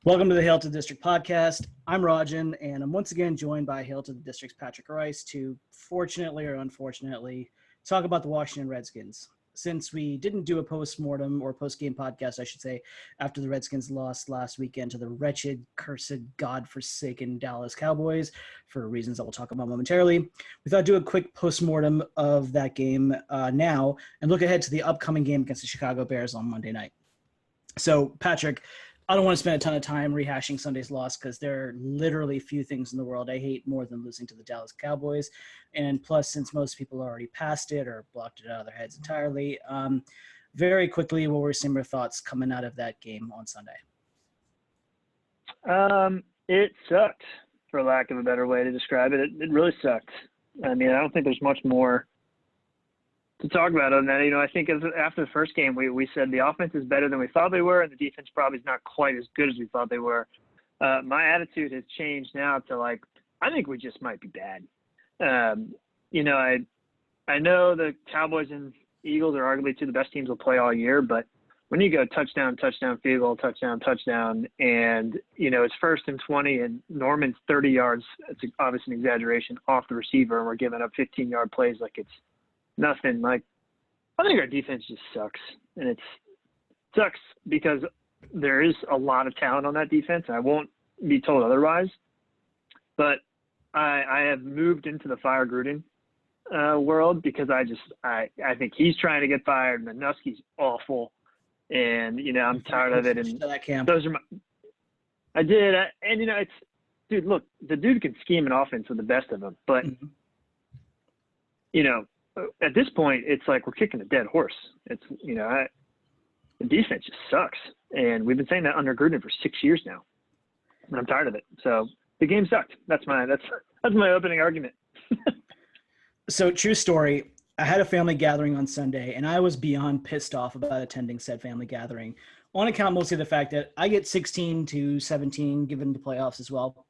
Welcome to the Hail to the District podcast. I'm Rajan, and I'm once again joined by Hail to the District's Patrick Rice to, fortunately or unfortunately, talk about the Washington Redskins. Since we didn't do a post-mortem or post-game podcast, I should say, after the Redskins lost last weekend to the wretched, cursed, God-forsaken Dallas Cowboys, for reasons I will talk about momentarily, we thought I'd do a quick post-mortem of that game now and look ahead to the upcoming game against the Chicago Bears on Monday night. So, Patrick, I don't want to spend a ton of time rehashing Sunday's loss because there are literally few things in the world I hate more than losing to the Dallas Cowboys. And plus, since most people already passed it or blocked it out of their heads entirely, very quickly, what were some of your thoughts coming out of that game on Sunday? It sucked, for lack of a better way to describe it. It really sucked. I mean, I don't think there's much more to talk about on that. I think after the first game, we said the offense is better than we thought they were, and the defense probably is not quite as good as we thought they were. My attitude has changed now to I think we just might be bad. I know the Cowboys and Eagles are arguably two of the best teams we'll play all year, but when you go touchdown, field goal, touchdown, and it's 1st and 20, and Norman's 30 yards, it's obviously an exaggeration, off the receiver, and we're giving up 15-yard plays like it's nothing. I think our defense just sucks, and it sucks because there is a lot of talent on that defense. I won't be told otherwise, but I have moved into the Fire Gruden world because I think he's trying to get fired, and Nuski's awful, and I'm tired of it. And those are it's dude. Look, the dude can scheme an offense with the best of them, but at this point, it's like we're kicking a dead horse. It's the defense just sucks, and we've been saying that under Gruden for 6 years now, and I'm tired of it. So the game sucked. That's my opening argument. So, true story. I had a family gathering on Sunday, and I was beyond pissed off about attending said family gathering, on account mostly of the fact that I get 16 to 17, given the playoffs as well,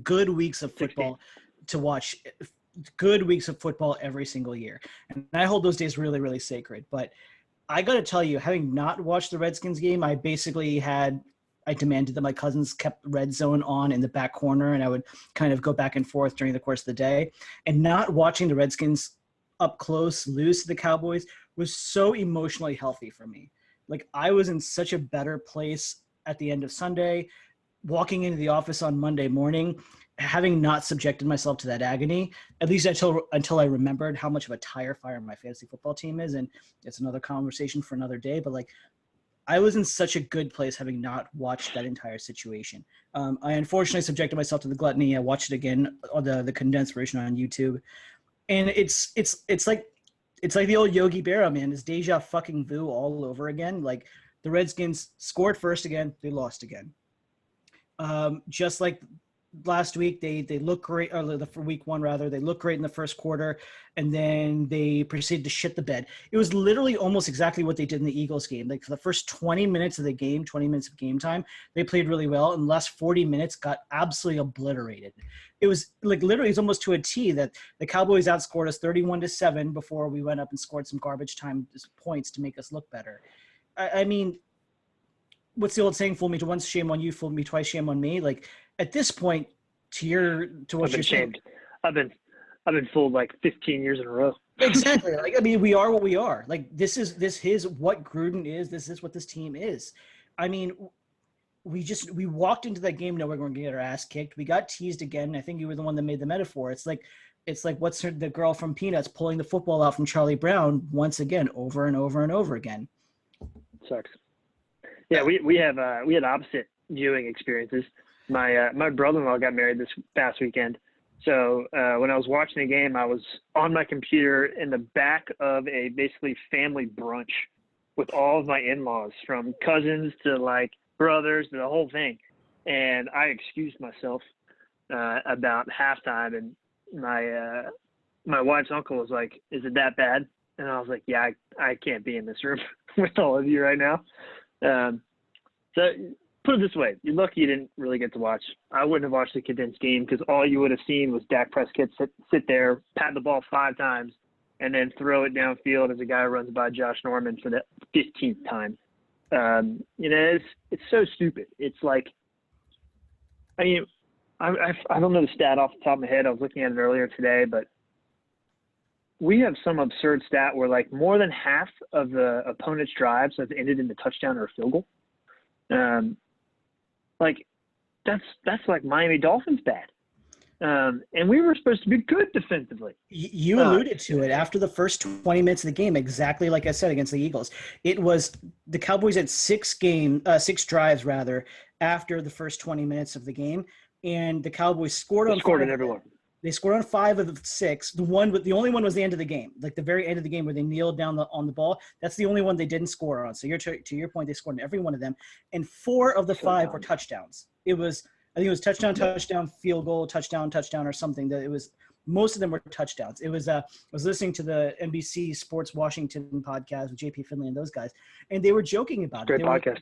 good weeks of football 16. To watch. Good weeks of football every single year. And I hold those days really, really sacred. But I got to tell you, having not watched the Redskins game, I demanded that my cousins kept Red Zone on in the back corner, and I would kind of go back and forth during the course of the day. And not watching the Redskins up close lose to the Cowboys was so emotionally healthy for me. I was in such a better place at the end of Sunday, walking into the office on Monday morning, having not subjected myself to that agony, at least until I remembered how much of a tire fire my fantasy football team is. And it's another conversation for another day, but I was in such a good place having not watched that entire situation. I unfortunately subjected myself to the gluttony. I watched it again, the condensed version on YouTube. And it's like the old Yogi Berra, man. It's deja fucking vu all over again. The Redskins scored first again, they lost again. Just like last week, they look great, or for week one rather, they look great in the first quarter, and then they proceeded to shit the bed. It was literally almost exactly what they did in the Eagles game. For the first 20 minutes of the game, 20 minutes of game time, they played really well, and the last 40 minutes got absolutely obliterated. It was literally, it's almost to a T that the Cowboys outscored us 31-7 before we went up and scored some garbage time points to make us look better. I mean, what's the old saying? Fool me once, shame on you. Fool me twice, shame on me. At this point, to what you're saying, I've been fooled 15 years in a row. Exactly. We are what we are. This is what Gruden is. This is what this team is. I mean, we walked into that game knowing we're going to get our ass kicked. We got teased again. I think you were the one that made the metaphor. It's like what's the girl from Peanuts pulling the football out from Charlie Brown once again, over and over and over again. Sucks. Yeah, we had opposite viewing experiences. My brother-in-law got married this past weekend, so when I was watching the game, I was on my computer in the back of a basically family brunch with all of my in-laws, from cousins to brothers to the whole thing, and I excused myself about halftime, and my wife's uncle was like, "Is it that bad?" And I was like, "Yeah, I can't be in this room with all of you right now." So put it this way, you're lucky you didn't really get to watch. I wouldn't have watched the condensed game because all you would have seen was Dak Prescott sit there, pat the ball 5 times, and then throw it downfield as a guy runs by Josh Norman for the 15th time. It's so stupid. It's I mean, I don't know the stat off the top of my head. I was looking at it earlier today, but we have some absurd stat where like more than half of the opponent's drives have ended in a touchdown or a field goal. Like that's like Miami Dolphins bad. And we were supposed to be good defensively. You alluded to it after the first 20 minutes of the game, exactly like I said against the Eagles. It was the Cowboys had six drives rather after the first 20 minutes of the game, and the Cowboys scored on everyone. They scored on 5 of the 6. The only one was the end of the game, like the very end of the game where they kneeled down on the ball. That's the only one they didn't score on. So to your point, they scored on every one of them, and 4 of the 5 were touchdowns. I think it was touchdown, field goal, touchdown, or something. That it was most of them were touchdowns. It was I was listening to the NBC Sports Washington podcast with JP Finley and those guys, and they were joking about Great podcast.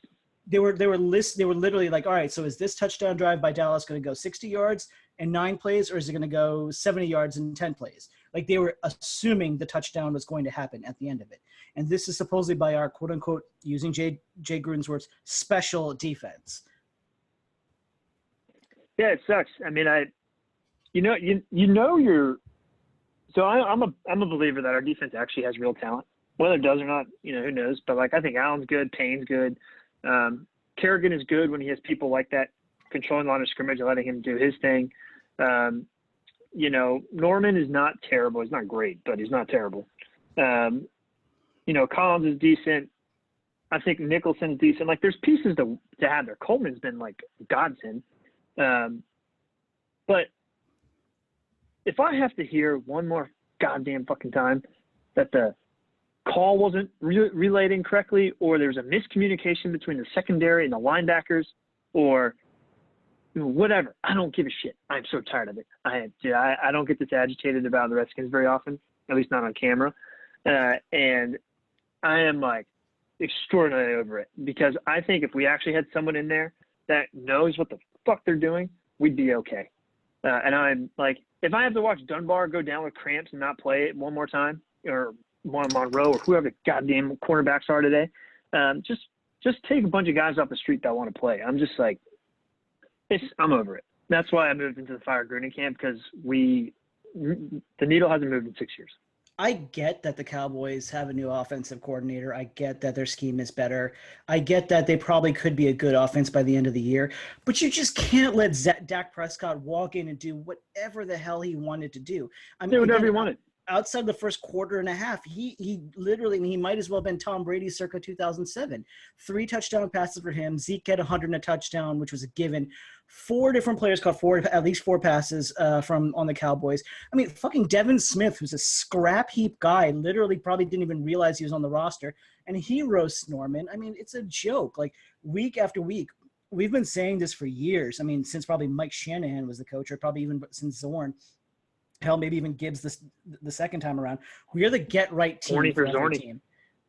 They were literally like, all right, so is this touchdown drive by Dallas going to go 60 yards and 9 plays, or is it going to go 70 yards and 10 plays? Like they were assuming the touchdown was going to happen at the end of it. And this is supposedly by our quote unquote, using Jay Gruden's words, special defense. Yeah, it sucks. I mean, I'm a believer that our defense actually has real talent. Whether it does or not, who knows? But like, I think Allen's good, Payne's good. Kerrigan is good when he has people like that controlling the line of scrimmage and letting him do his thing. Norman is not terrible. He's not great, but he's not terrible. Collins is decent. I think Nicholson's decent. Like, there's pieces to have there. Coleman's been like godsend. But if I have to hear one more goddamn fucking time that the call wasn't relayed incorrectly, or there's a miscommunication between the secondary and the linebackers, or whatever, I don't give a shit. I'm so tired of it. I don't get this agitated about the Redskins very often, at least not on camera. And I am like extraordinarily over it, because I think if we actually had someone in there that knows what the fuck they're doing, we'd be okay. And I'm like, if I have to watch Dunbar go down with cramps and not play it one more time, or Monroe, or whoever the goddamn cornerbacks are today, just take a bunch of guys off the street that want to play. I'm just like, I'm over it. That's why I moved into the Fire Gruden camp, because the needle hasn't moved in 6 years. I get that the Cowboys have a new offensive coordinator. I get that their scheme is better. I get that they probably could be a good offense by the end of the year. But you just can't let Dak Prescott walk in and do whatever the hell he wanted to do. I mean, do whatever he wanted. Outside the first quarter and a half, he literally, he might as well have been Tom Brady circa 2007. 3 touchdown passes for him. Zeke had 100 and a touchdown, which was a given. 4 different players caught at least 4 passes on the Cowboys. I mean, fucking Devin Smith, who's a scrap heap guy, literally probably didn't even realize he was on the roster, and he roasts Norman. I mean, it's a joke. Like, week after week, we've been saying this for years. I mean, since probably Mike Shanahan was the coach, or probably even since Zorn. Hell, maybe even Gibbs the second time around. We are the get-right team for every team.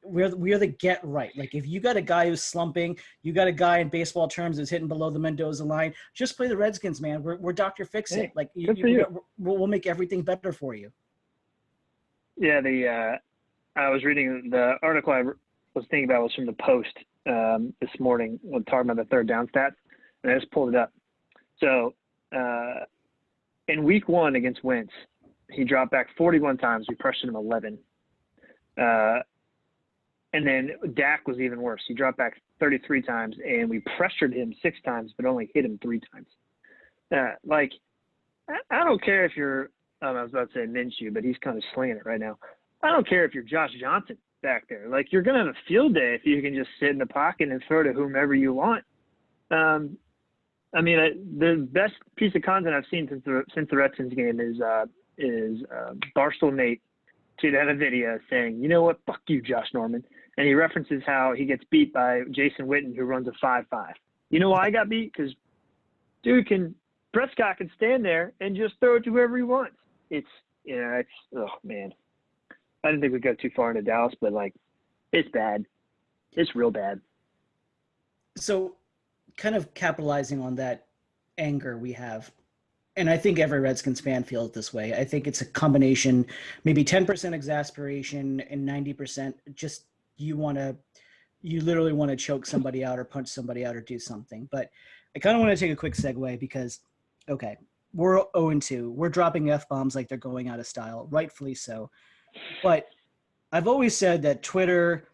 We are the get-right. Like, if you got a guy who's slumping, you got a guy in baseball terms who's hitting below the Mendoza line, just play the Redskins, man. We're Dr. Fix-It. Like, we'll make everything better for you. Yeah, I was reading the article I was thinking about was from the Post this morning when talking about the third down stats, and I just pulled it up. So, in week 1 against Wentz, he dropped back 41 times. We pressured him 11. And then Dak was even worse. He dropped back 33 times, and we pressured him 6 times, but only hit him 3 times. I don't care if you're I was about to say Minshew, but he's kind of slinging it right now. I don't care if you're Josh Johnson back there. Like, you're going to have a field day if you can just sit in the pocket and throw to whomever you want. I mean, the best piece of content I've seen since the Redskins game is Barstool Nate tweeted out a video saying, you know what, fuck you, Josh Norman. And he references how he gets beat by Jason Witten, who runs a 5.5. You know why I got beat? Because Prescott can stand there and just throw it to whoever he wants. Oh, man. I didn't think we'd go too far into Dallas, but, like, it's bad. It's real bad. So, kind of capitalizing on that anger we have, and I think every Redskins fan feels this way. I think it's a combination, maybe 10% exasperation and 90% just you literally want to choke somebody out or punch somebody out or do something. But I kind of want to take a quick segue, because Okay. We're 0-2. We're dropping F-bombs like they're going out of style, rightfully so. But I've always said that Twitter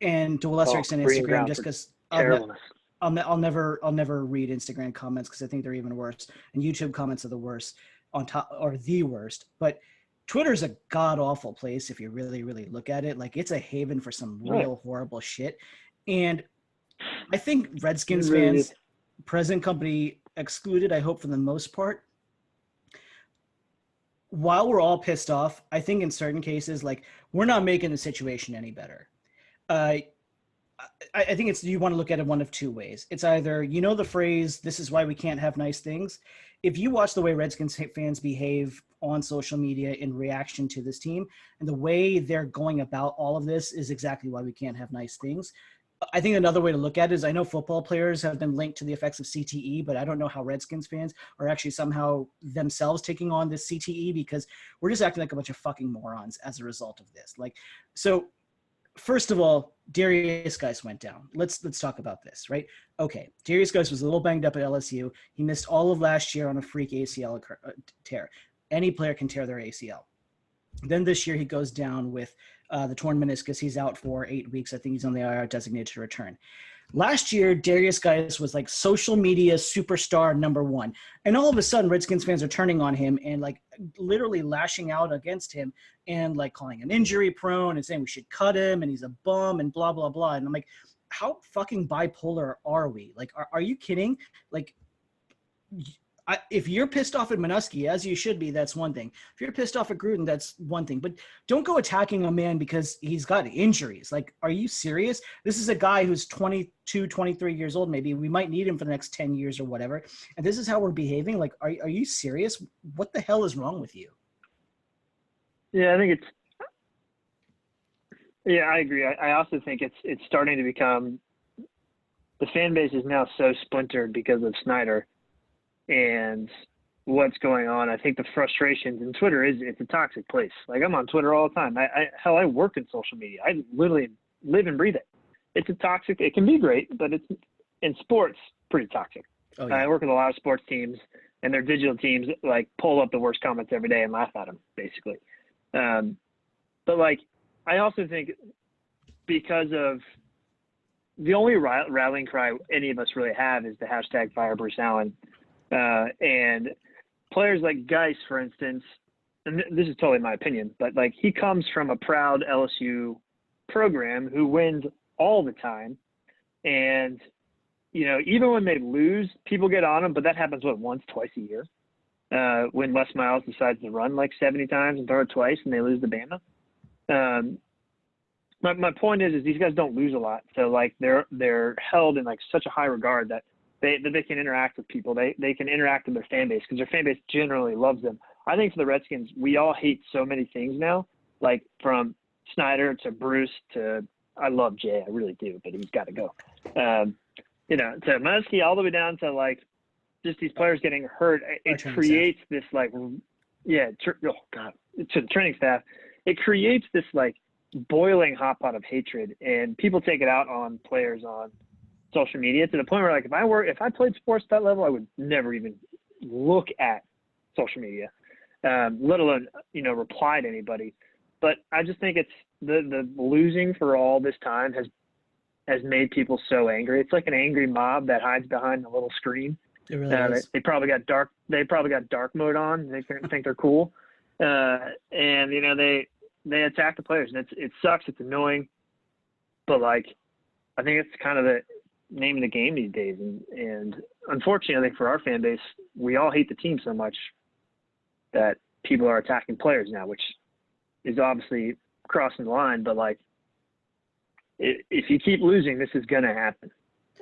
and to a lesser extent Breeding Instagram, ground just for because terribleness. I'll never read Instagram comments because I think they're even worse, and YouTube comments are the worst on top or the worst. But Twitter's a god awful place if you really really look at it. Like it's a haven for some real horrible shit, and I think Redskins It really is. fans, present company excluded, I hope for the most part, while we're all pissed off, I think in certain cases, like we're not making the situation any better. Uh, I think it's you want to look at it one of two ways. It's either the phrase "This is why we can't have nice things." If you watch the way Redskins fans behave on social media in reaction to this team and the way they're going about all of this is exactly why we can't have nice things. I think another way to look at it is I know football players have been linked to the effects of CTE, but I don't know how Redskins fans are actually somehow themselves taking on this CTE because we're just acting like a bunch of fucking morons as a result of this. Like, so first of all, Darius Geis went down. Let's talk about this, right? Okay, Darius Geis was a little banged up at LSU. He missed all of last year on a freak ACL tear. Any player can tear their ACL. Then this year he goes down with the torn meniscus. He's out for 8 weeks. I think he's on the IR designated to return. Last year, Darius Geis was like social media superstar number one. And all of a sudden, Redskins fans are turning on him and like literally lashing out against him and like calling him injury prone and saying we should cut him and he's a bum and blah, blah, blah. And I'm like, how fucking bipolar are we? Like, are you kidding? Like, if you're pissed off at Minuski, as you should be, that's one thing. If you're pissed off at Gruden, that's one thing. But don't go attacking a man because he's got injuries. Like, are you serious? This is a guy who's 22, 23 years old, maybe. We might need him for the next 10 years or whatever. And this is how we're behaving? Like, are you serious? What the hell is wrong with you? Yeah, I think I agree. I also think it's starting to become – the fan base is now so splintered because of Snyder and what's going on. I think the frustrations in Twitter it's a toxic place. Like I'm on Twitter all the time. I work in social media. I literally live and breathe it. It's a toxic, it can be great, but it's in sports pretty toxic. Oh, yeah. I work with a lot of sports teams and their digital teams like pull up the worst comments every day and laugh at them basically. But like, I also think because of the only rallying cry any of us really have is the hashtag fire Bruce Allen. And players like Geis, for instance, and this is totally my opinion, but like he comes from a proud LSU program who wins all the time. And, even when they lose, people get on them, but that happens, once, twice a year? When Les Miles decides to run like 70 times and throw it twice and they lose to Bama. My point is these guys don't lose a lot. So like they're held in like such a high regard that they can interact with people. They can interact with their fan base because their fan base generally loves them. I think for the Redskins, we all hate so many things now, like from Snyder to Bruce to I love Jay. I really do, but he's got to go. To Muskie all the way down to like just these players getting hurt. It creates this like, oh God, to the training staff. It creates this like boiling hot pot of hatred, and people take it out on players on social media to the point where like if I played sports at that level, I would never even look at social media, let alone reply to anybody. But I just think it's the losing for all this time has made people so angry. It's like an angry mob that hides behind a little screen. It really is. They probably got dark mode on. They think they're cool, and they attack the players, and it sucks. It's annoying, but like I think it's kind of the name of the game these days. And unfortunately, I think for our fan base, we all hate the team so much that people are attacking players now, which is obviously crossing the line. But like, if you keep losing, this is going to happen.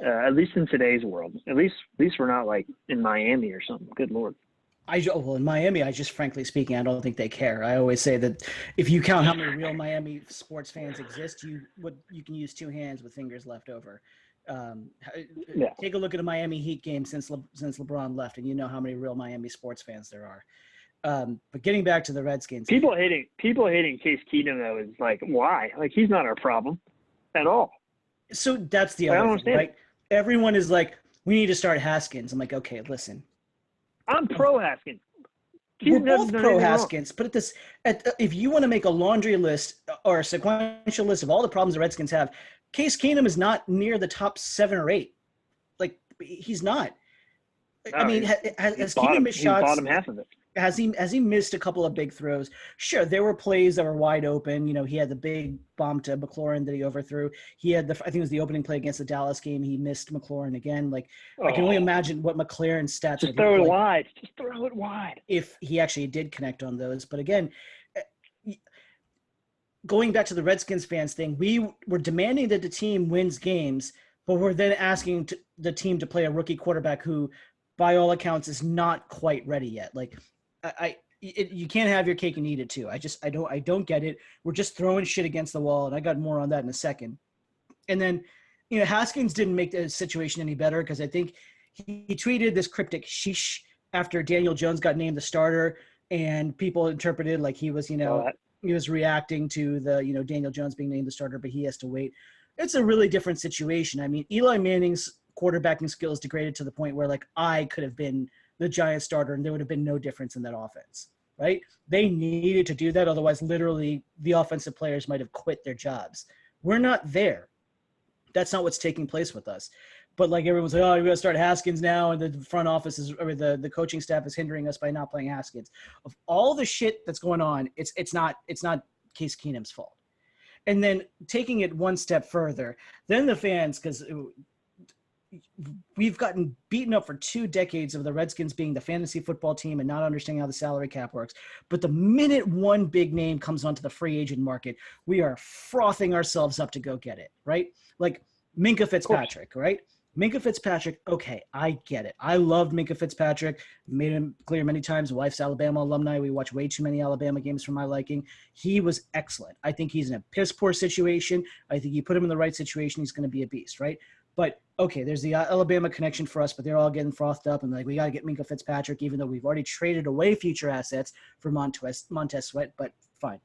At least in today's world. At least we're not like in Miami or something. Good Lord. In Miami, frankly speaking, I don't think they care. I always say that if you count how many real Miami sports fans exist, you can use two hands with fingers left over. Take a look at a Miami Heat game since LeBron left, and you know how many real Miami sports fans there are. But getting back to the Redskins, people hating Case Keenum though is like, why? Like he's not our problem at all. So that's the other thing, right? Everyone is like, we need to start Haskins. I'm like, okay, listen. I'm pro Haskins. We're both pro Haskins, but if you want to make a laundry list or a sequential list of all the problems the Redskins have, Case Keenum is not near the top 7 or 8. Like, he's not. I mean, has Keenum missed shots? Bottom half of it. Has he missed a couple of big throws? Sure, there were plays that were wide open. You know, he had the big bomb to McLaurin that he overthrew. He had I think it was the opening play against the Dallas game. He missed McLaurin again. Like, I can only imagine what McLaurin's stats would throw it wide. Just throw it wide. If he actually did connect on those. But again, going back to the Redskins fans thing, we were demanding that the team wins games, but we're then asking the team to play a rookie quarterback who, by all accounts, is not quite ready yet. Like, you can't have your cake and eat it too. I don't get it. We're just throwing shit against the wall, and I got more on that in a second. And then, you know, Haskins didn't make the situation any better because I think he tweeted this cryptic sheesh after Daniel Jones got named the starter, and people interpreted like he was, you know, he was reacting to the, you know, Daniel Jones being named the starter, but he has to wait. It's a really different situation. I mean, Eli Manning's quarterbacking skills degraded to the point where, like, I could have been the Giants starter and there would have been no difference in that offense, right? They needed to do that. Otherwise, literally, the offensive players might have quit their jobs. We're not there. That's not what's taking place with us. But like, everyone's like, oh, we got to start Haskins now, and the front office is, or the coaching staff is hindering us by not playing Haskins. Of all the shit that's going on, it's not Case Keenum's fault. And then taking it one step further, then the fans, because we've gotten beaten up for 2 decades of the Redskins being the fantasy football team and not understanding how the salary cap works. But the minute one big name comes onto the free agent market, we are frothing ourselves up to go get it, right? Like Minkah Fitzpatrick, right? Minkah Fitzpatrick, okay, I get it. I loved Minkah Fitzpatrick. Made him clear many times. Wife's Alabama alumni. We watch way too many Alabama games for my liking. He was excellent. I think he's in a piss-poor situation. I think you put him in the right situation, he's going to be a beast, right? But, okay, there's the Alabama connection for us, but they're all getting frothed up, and, like, we got to get Minkah Fitzpatrick, even though we've already traded away future assets for Montez Sweat, but fine.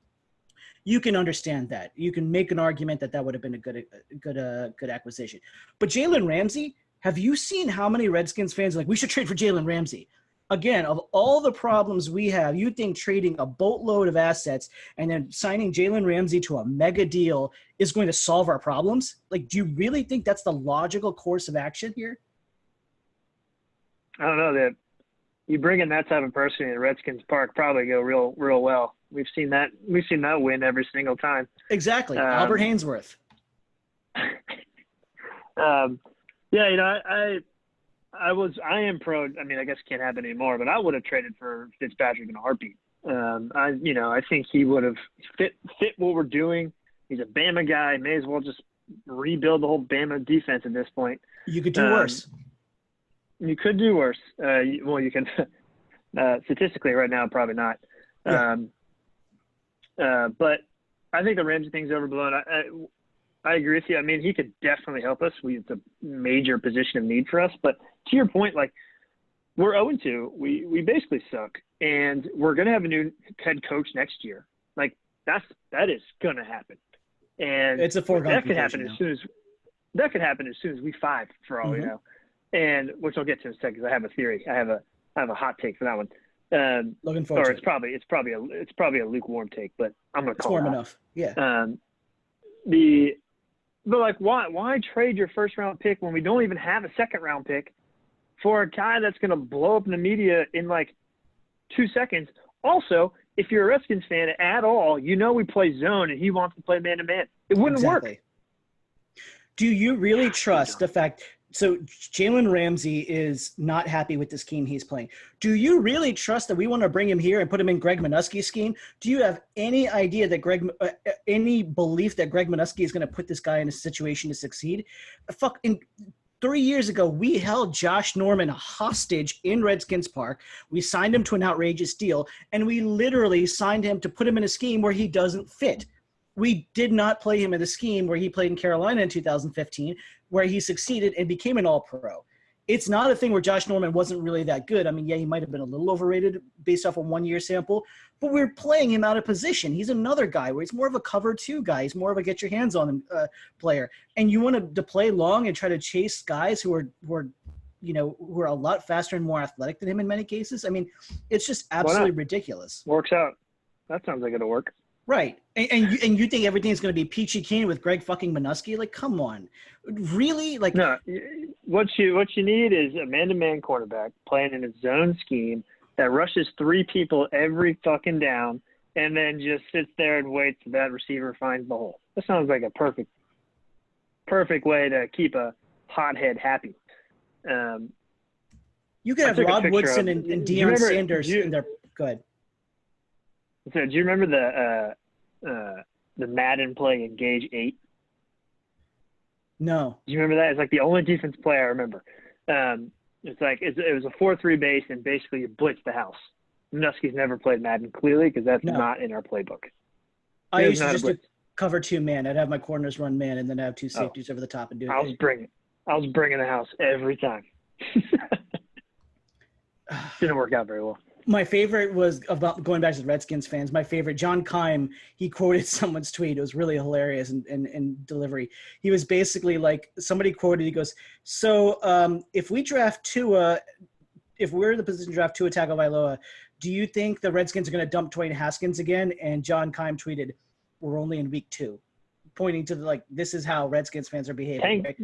You can understand that. You can make an argument that would have been a good acquisition. But Jalen Ramsey, have you seen how many Redskins fans are like, we should trade for Jalen Ramsey? Again, of all the problems we have, you think trading a boatload of assets and then signing Jalen Ramsey to a mega deal is going to solve our problems? Like, do you really think that's the logical course of action here? I don't know. That you bring in that type of person in Redskins Park probably go real well. We've seen that win every single time. Exactly. Albert Hainsworth. Yeah, you know, I am pro. I mean, I guess it can't happen anymore, but I would have traded for Fitzpatrick in a heartbeat. I think he would have fit what we're doing. He's a Bama guy. May as well just rebuild the whole Bama defense at this point. You could do worse. You could do worse. You can statistically right now, probably not. Yeah. But I think the Ramsey thing's overblown. I agree with you. I mean, he could definitely help us. It's a major position of need for us. But to your point, like, we're 0-2. We basically suck, and we're going to have a new head coach next year. Like, that is going to happen. And it's a foregone that could happen as soon as week 5, for all we know. And which I'll get to in a second, because I have a theory. I have a hot take for that one. Looking forward to it. It's probably a lukewarm take, but I'm going to call it warm enough. Yeah. But like, why trade your first round pick when we don't even have a second round pick for a guy that's going to blow up in the media in like 2 seconds? Also, if you're a Redskins fan at all, you know we play zone and he wants to play man to man. It wouldn't work. Do you really trust the fact? So Jalen Ramsey is not happy with the scheme he's playing. Do you really trust that we want to bring him here and put him in Greg Minuski's scheme? Do you have any idea that any belief that Greg Minuski is going to put this guy in a situation to succeed? 3 years ago, we held Josh Norman hostage in Redskins Park. We signed him to an outrageous deal, and we literally signed him to put him in a scheme where he doesn't fit. We did not play him in the scheme where he played in Carolina in 2015, where he succeeded and became an all-pro. It's not a thing where Josh Norman wasn't really that good. I mean, yeah, he might have been a little overrated based off a one-year sample, but we're playing him out of position. He's another guy where he's more of a cover 2 guy. He's more of a get your hands on him player. And you want to play long and try to chase guys who are who are a lot faster and more athletic than him in many cases. I mean, it's just Why absolutely not? ridiculous. Works out. That sounds like it'll work. Right. And you think everything's going to be peachy keen with Greg fucking Minuski? Like, come on. Really? Like, No, what you need is a man-to-man quarterback playing in a zone scheme that rushes 3 people every fucking down and then just sits there and waits till that receiver finds the hole. That sounds like a perfect way to keep a hothead happy. you could have Rod Woodson and Deion Sanders in their – go ahead. So, do you remember the Madden play Engage 8? No. Do you remember that? It's like the only defense play I remember. It's like it was a 4-3 base, and basically you blitz the house. Minuski's never played Madden, clearly, because that's not in our playbook. I used to just do cover 2 man. I'd have my corners run man, and then I'd have 2 safeties over the top and do it. I was bringing the house every time. Didn't work out very well. My favorite was, about going back to the Redskins fans, my favorite, John Keim, he quoted someone's tweet. It was really hilarious in delivery. He was basically like, somebody quoted, he goes, so if we draft Tua, if we're in the position to draft Tua Tagovailoa, do you think the Redskins are going to dump Dwayne Haskins again? And John Keim tweeted, we're only in week 2, pointing to this is how Redskins fans are behaving. Right?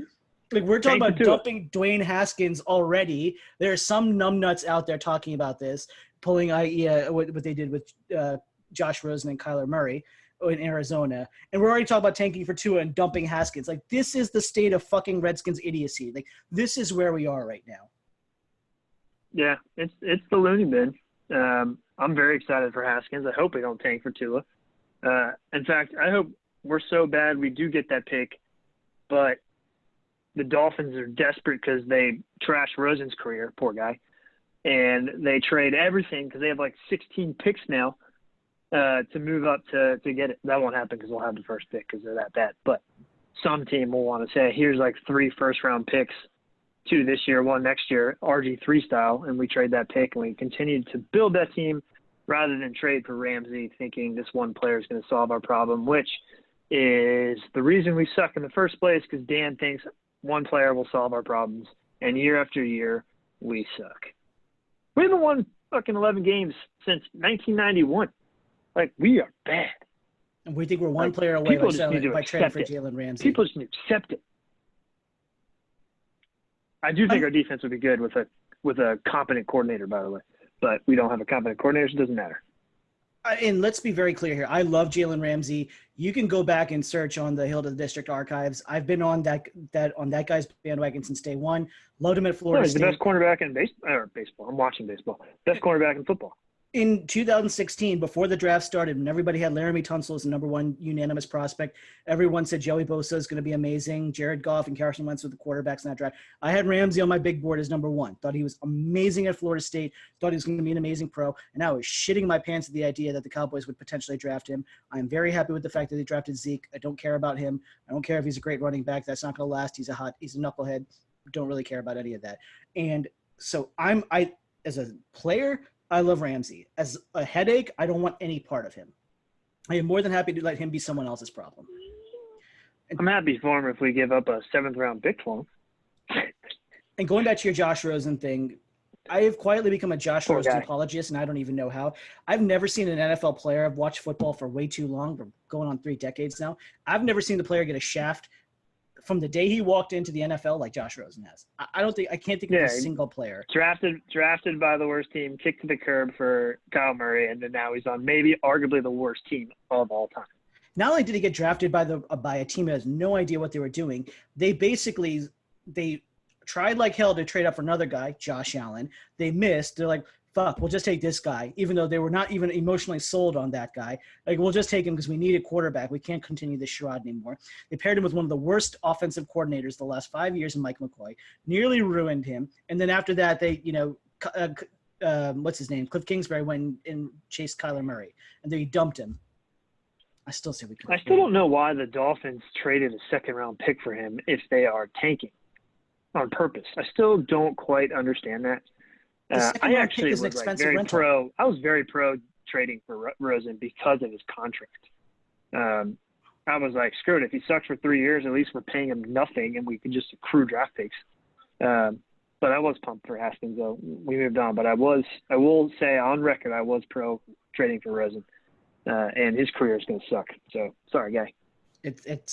Like, we're talking about dumping Dwayne Haskins already. There are some numbnuts out there talking about this, pulling what they did with Josh Rosen and Kyler Murray in Arizona. And we're already talking about tanking for Tua and dumping Haskins. Like, this is the state of fucking Redskins idiocy. Like, this is where we are right now. Yeah, it's the loony bin. I'm very excited for Haskins. I hope we don't tank for Tua. In fact, I hope we're so bad we do get that pick, but the Dolphins are desperate because they trashed Rosen's career, poor guy, and they trade everything because they have like 16 picks now to move up to get it. That won't happen because we'll have the first pick because they're that bad. But some team will want to say, here's like 3 first-round picks, 2 this year, 1 next year, RG3 style, and we trade that pick and we continue to build that team rather than trade for Ramsey thinking this one player is going to solve our problem, which is the reason we suck in the first place because Dan thinks one player will solve our problems, and year after year, we suck. We haven't won fucking 11 games since 1991. Like, we are bad. And we think we're one player away by trading for Jalen Ramsey. People just need to accept it. I do think our defense would be good with a competent coordinator, by the way. But we don't have a competent coordinator, so it doesn't matter. And let's be very clear here. I love Jalen Ramsey. You can go back and search on the Hill to the District archives. I've been on that guy's bandwagon since day one. Loved him at Florida State. He's the best cornerback in baseball. I'm watching baseball. Best cornerback in football. In 2016, before the draft started, when everybody had Laramie Tunsil as the number 1 unanimous prospect, everyone said Joey Bosa is going to be amazing. Jared Goff and Carson Wentz were the quarterbacks in that draft. I had Ramsey on my big board as number 1. Thought he was amazing at Florida State. Thought he was going to be an amazing pro. And I was shitting my pants at the idea that the Cowboys would potentially draft him. I'm very happy with the fact that they drafted Zeke. I don't care about him. I don't care if he's a great running back. That's not going to last. He's a knucklehead. Don't really care about any of that. And so I as a player, I love Ramsey. As a headache, I don't want any part of him. I am more than happy to let him be someone else's problem. I'm happy for him if we give up a 7th-round pick for him. And going back to your Josh Rosen thing, I have quietly become a Josh Rosen apologist, and I don't even know how. I've never seen an NFL player. I've watched football for way too long. We're going on 3 decades now. I've never seen the player get a shaft from the day he walked into the NFL like Josh Rosen has. I can't think of a single player. Drafted by the worst team, kicked to the curb for Kyle Murray, and then now he's on maybe arguably the worst team of all time. Not only did he get drafted by a team that has no idea what they were doing, they tried like hell to trade up for another guy, Josh Allen. They missed. They're like, fuck, we'll just take this guy, even though they were not even emotionally sold on that guy. Like, we'll just take him because we need a quarterback. We can't continue this charade anymore. They paired him with one of the worst offensive coordinators the last 5 years in Mike McCoy, nearly ruined him. And then after that, they, what's his name? Cliff Kingsbury went and chased Kyler Murray, and they dumped him. I still don't know why the Dolphins traded a 2nd-round pick for him if they are tanking on purpose. I still don't quite understand that. I actually was I was very pro trading for Rosen because of his contract. I was like, screw it. If he sucks for 3 years, at least we're paying him nothing and we can just accrue draft picks. But I was pumped for Haskins, though. We moved on. But I will say on record, I was pro trading for Rosen. And his career is going to suck. So, sorry, guy.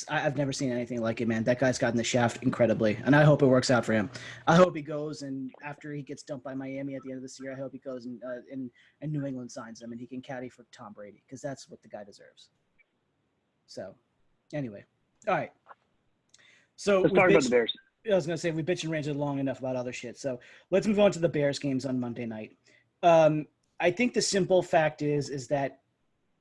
I've never seen anything like it, man. That guy's gotten the shaft incredibly, and I hope it works out for him. I hope he goes, and after he gets dumped by Miami at the end of this year, I hope he goes and New England signs him, and he can caddy for Tom Brady, because that's what the guy deserves. So, anyway, all right. So let's talk about the Bears. I was going to say we bitch and ranted long enough about other shit. So let's move on to the Bears games on Monday night. I think the simple fact is that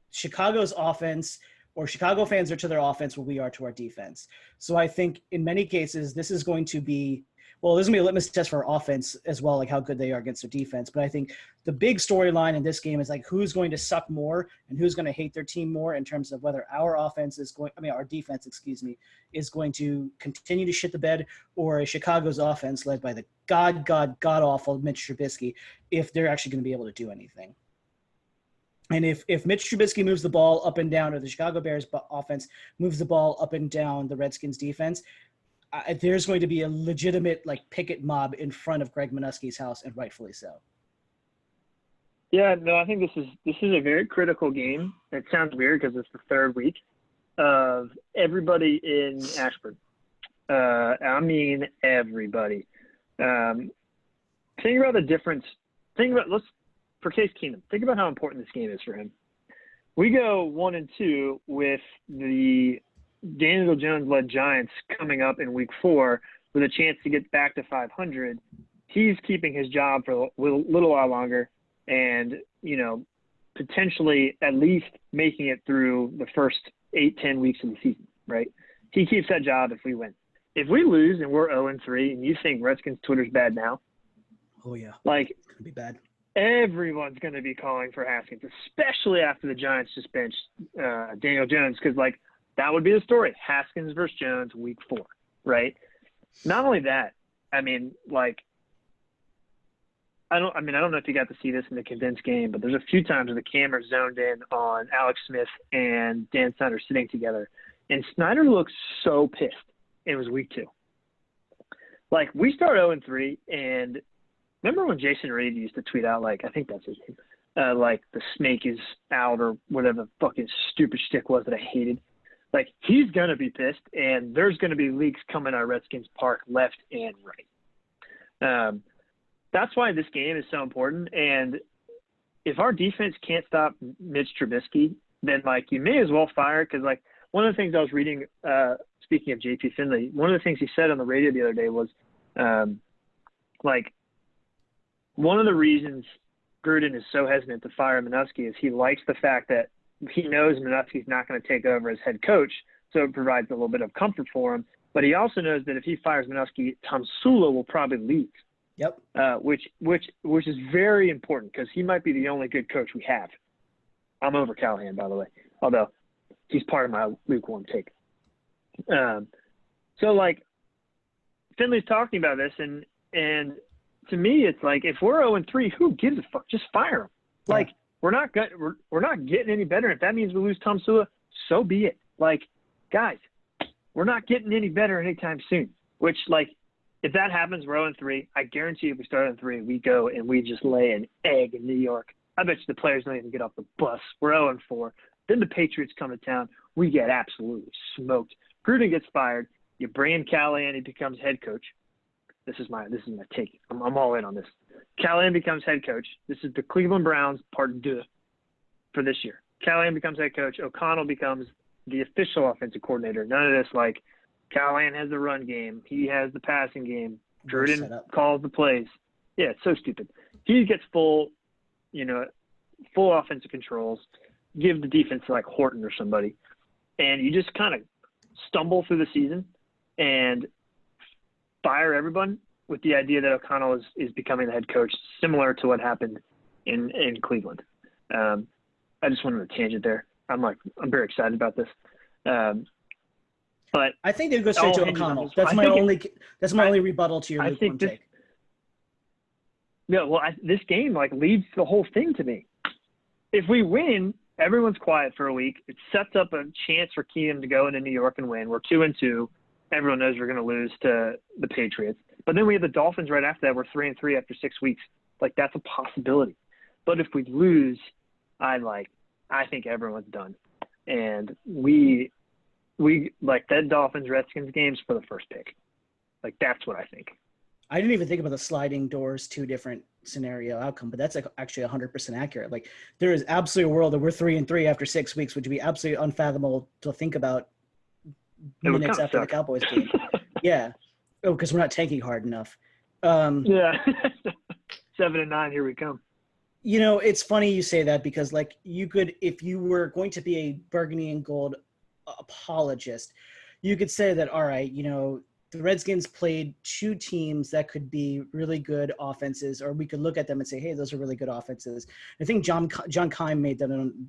Chicago's offense, or Chicago fans are to their offense what we are to our defense. So I think in many cases this is going to be a litmus test for our offense as well, like how good they are against their defense. But I think the big storyline in this game is like who's going to suck more and who's going to hate their team more in terms of whether our defense is going to continue to shit the bed, or a Chicago's offense led by the god awful Mitch Trubisky, if they're actually going to be able to do anything. And if Mitch Trubisky moves the ball up and down, or the Chicago Bears offense moves the ball up and down the Redskins defense, there's going to be a legitimate picket mob in front of Greg Minuski's house, and rightfully so. Yeah, no, I think this is a very critical game. It sounds weird because it's the third week of everybody in Ashburn. I mean everybody. Think about the difference. For Case Keenum, think about how important this game is for him. We go 1-2 with the Daniel Jones-led Giants coming up in Week 4 with a chance to get back to 500. He's keeping his job for a little while longer, and potentially at least making it through the first 8-10 weeks of the season. Right? He keeps that job if we win. If we lose and we're 0-3, and you think Redskins Twitter's bad now, oh yeah, it's gonna be bad. Everyone's going to be calling for Haskins, especially after the Giants just benched Daniel Jones, because that would be the story: Haskins versus Jones, Week 4, right? Not only that, I don't know if you got to see this in the condensed game, but there's a few times where the camera zoned in on Alex Smith and Dan Snyder sitting together, and Snyder looked so pissed. It was Week 2. We start 0-3, and remember when Jason Reed used to tweet out, I think that's his name, the snake is out, or whatever the fucking stupid shtick was that I hated. He's going to be pissed, and there's going to be leaks coming out of Redskins Park left and right. That's why this game is so important. And if our defense can't stop Mitch Trubisky, then, you may as well fire, because, one of the things I was reading, speaking of JP Finley, one of the things he said on the radio the other day was, one of the reasons Gruden is so hesitant to fire Minuski is he likes the fact that he knows Minuski's not going to take over as head coach, so it provides a little bit of comfort for him. But he also knows that if he fires Minuski, Tom Sula will probably leave. Yep. Which is very important, because he might be the only good coach we have. I'm over Callahan, by the way, although he's part of my lukewarm take. Finley's talking about this, and to me, it's if we're 0-3, who gives a fuck? Just fire him. We're not getting any better. If that means we lose Tom Sula, so be it. Guys, we're not getting any better anytime soon. Which, if that happens, we're 0-3. I guarantee if we start 0-3, we go and we just lay an egg in New York. I bet you the players don't even get off the bus. We're 0-4. Then the Patriots come to town. We get absolutely smoked. Gruden gets fired. You bring in Callahan, he becomes head coach. This is my take. I'm all in on this. Callahan becomes head coach. This is the Cleveland Browns part 2 for this year. Callahan becomes head coach. O'Connell becomes the official offensive coordinator. None of this Callahan has the run game. He has the passing game. Gruden calls the plays. Yeah, it's so stupid. He gets full offensive controls. Give the defense to Horton or somebody, and you just kind of stumble through the season and fire everyone with the idea that O'Connell is becoming the head coach, similar to what happened in Cleveland. I just went on a tangent there. I'm very excited about this. But I think they'd go straight to O'Connell. That's my only rebuttal to your lukewarm take. Yeah, well, this game leads the whole thing to me. If we win, everyone's quiet for a week. It sets up a chance for Keenum to go into New York and win. We're 2-2. Everyone knows we're going to lose to the Patriots. But then we have the Dolphins right after that. We're 3-3 after 6 weeks. Like, that's a possibility. But if we lose, I think everyone's done. And we like that Dolphins Redskins games for the first pick. Like, that's what I think. I didn't even think about the sliding doors, 2 different scenario outcome, but that's like actually 100% accurate. Like, there is absolutely a world that we're 3-3 after 6 weeks, which would be absolutely unfathomable to think about minutes after the Cowboys game. Yeah. Oh, because we're not tanking hard enough. Yeah. 7-9, here we come. You know, it's funny you say that because, like, you could, if you were going to be a burgundy and gold apologist, you could say that, all right, you know, the Redskins played 2 teams that could be really good offenses, or we could look at them and say, hey, those are really good offenses. I think John Keim made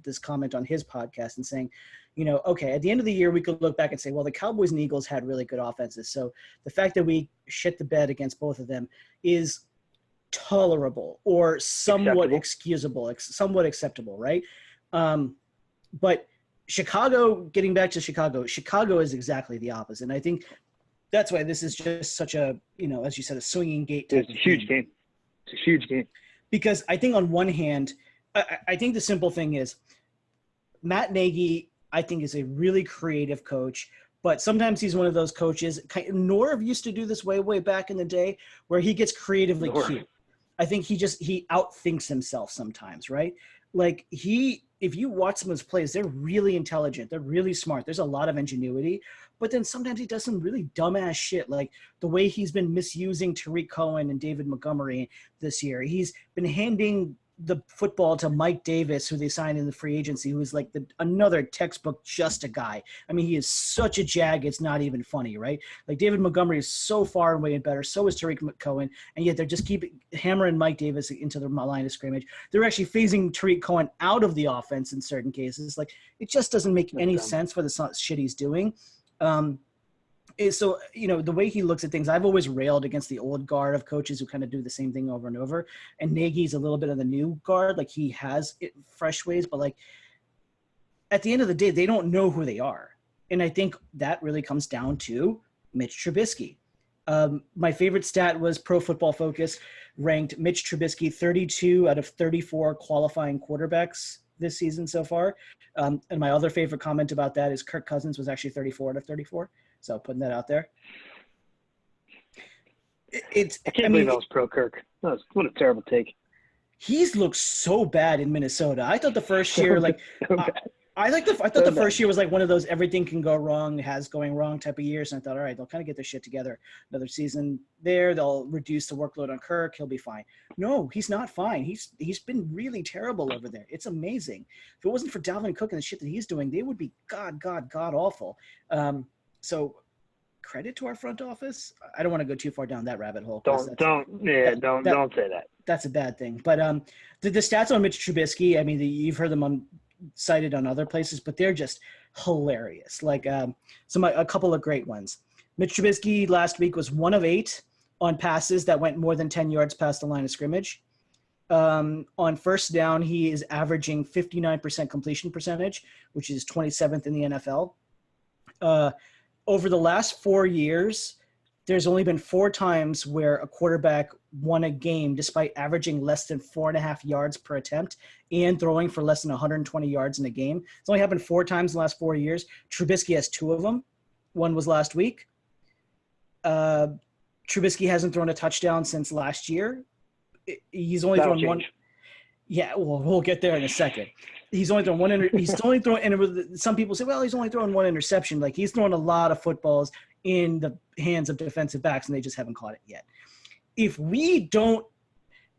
this comment on his podcast and saying, you know, okay, at the end of the year, we could look back and say, well, the Cowboys and Eagles had really good offenses. So the fact that we shit the bed against both of them is tolerable or somewhat excusable, somewhat acceptable, right? But Chicago, getting back to Chicago is exactly the opposite. And I think that's why this is just such a, you know, as you said, a swinging gate. It's a huge game. It's a huge game. Because I think on one hand, I think the simple thing is Matt Nagy, I think, is a really creative coach, but sometimes he's one of those coaches. Norv used to do this way back in the day where he gets creatively cute. I think he outthinks himself sometimes, right? Like if you watch some of his plays, they're really intelligent. They're really smart. There's a lot of ingenuity, but then sometimes he does some really dumbass shit, like the way he's been misusing Tariq Cohen and David Montgomery this year. He's been handing the football to Mike Davis, who they signed in the free agency, who is like another textbook just a guy. I mean, he is such a jag, it's not even funny, right? Like David Montgomery is so far and away better, so is Tariq Cohen, and yet they're just keep hammering Mike Davis into the line of scrimmage. They're actually phasing Tariq Cohen out of the offense in certain cases. Like, it just doesn't make any sense for the shit he's doing. So, you know, the way he looks at things, I've always railed against the old guard of coaches who kind of do the same thing over and over. And Nagy's a little bit of the new guard. Like, he has fresh ways, but like at the end of the day, they don't know who they are. And I think that really comes down to Mitch Trubisky. My favorite stat was Pro Football Focus ranked Mitch Trubisky 32 out of 34 qualifying quarterbacks this season so far. And my other favorite comment about that is Kirk Cousins was actually 34 out of 34. So putting that out there. I can't believe that was pro Kirk. What a terrible take. He's looked so bad in Minnesota. I thought the first year, like, I thought the first year was like one of those everything can go wrong, has going wrong type of years. And I thought, all right, they'll kind of get their shit together. Another season there, they'll reduce the workload on Kirk. He'll be fine. No, he's not fine. He's been really terrible over there. It's amazing. If it wasn't for Dalvin Cook and the shit that he's doing, they would be god awful. So credit to our front office. I don't want to go too far down that rabbit hole. Don't say that. That's a bad thing. But the stats on Mitch Trubisky, I mean, you've heard them cited on other places, but they're just hilarious. Like a couple of great ones. Mitch Trubisky last week was 1 of 8 on passes that went more than 10 yards past the line of scrimmage. On first down, he is averaging 59% completion percentage, which is 27th in the NFL. Over the last 4 years, there's only been 4 times where a quarterback won a game despite averaging less than 4.5 yards per attempt and throwing for less than 120 yards in a game. It's only happened 4 times in the last 4 years. Trubisky has 2 of them. One was last week. Trubisky hasn't thrown a touchdown since last year. He's only thrown one. Yeah, well, we'll get there in a second. He's only thrown one. He's only thrown. And some people say, well, he's only thrown 1 interception. Like, he's thrown a lot of footballs in the hands of defensive backs, and they just haven't caught it yet. If we don't,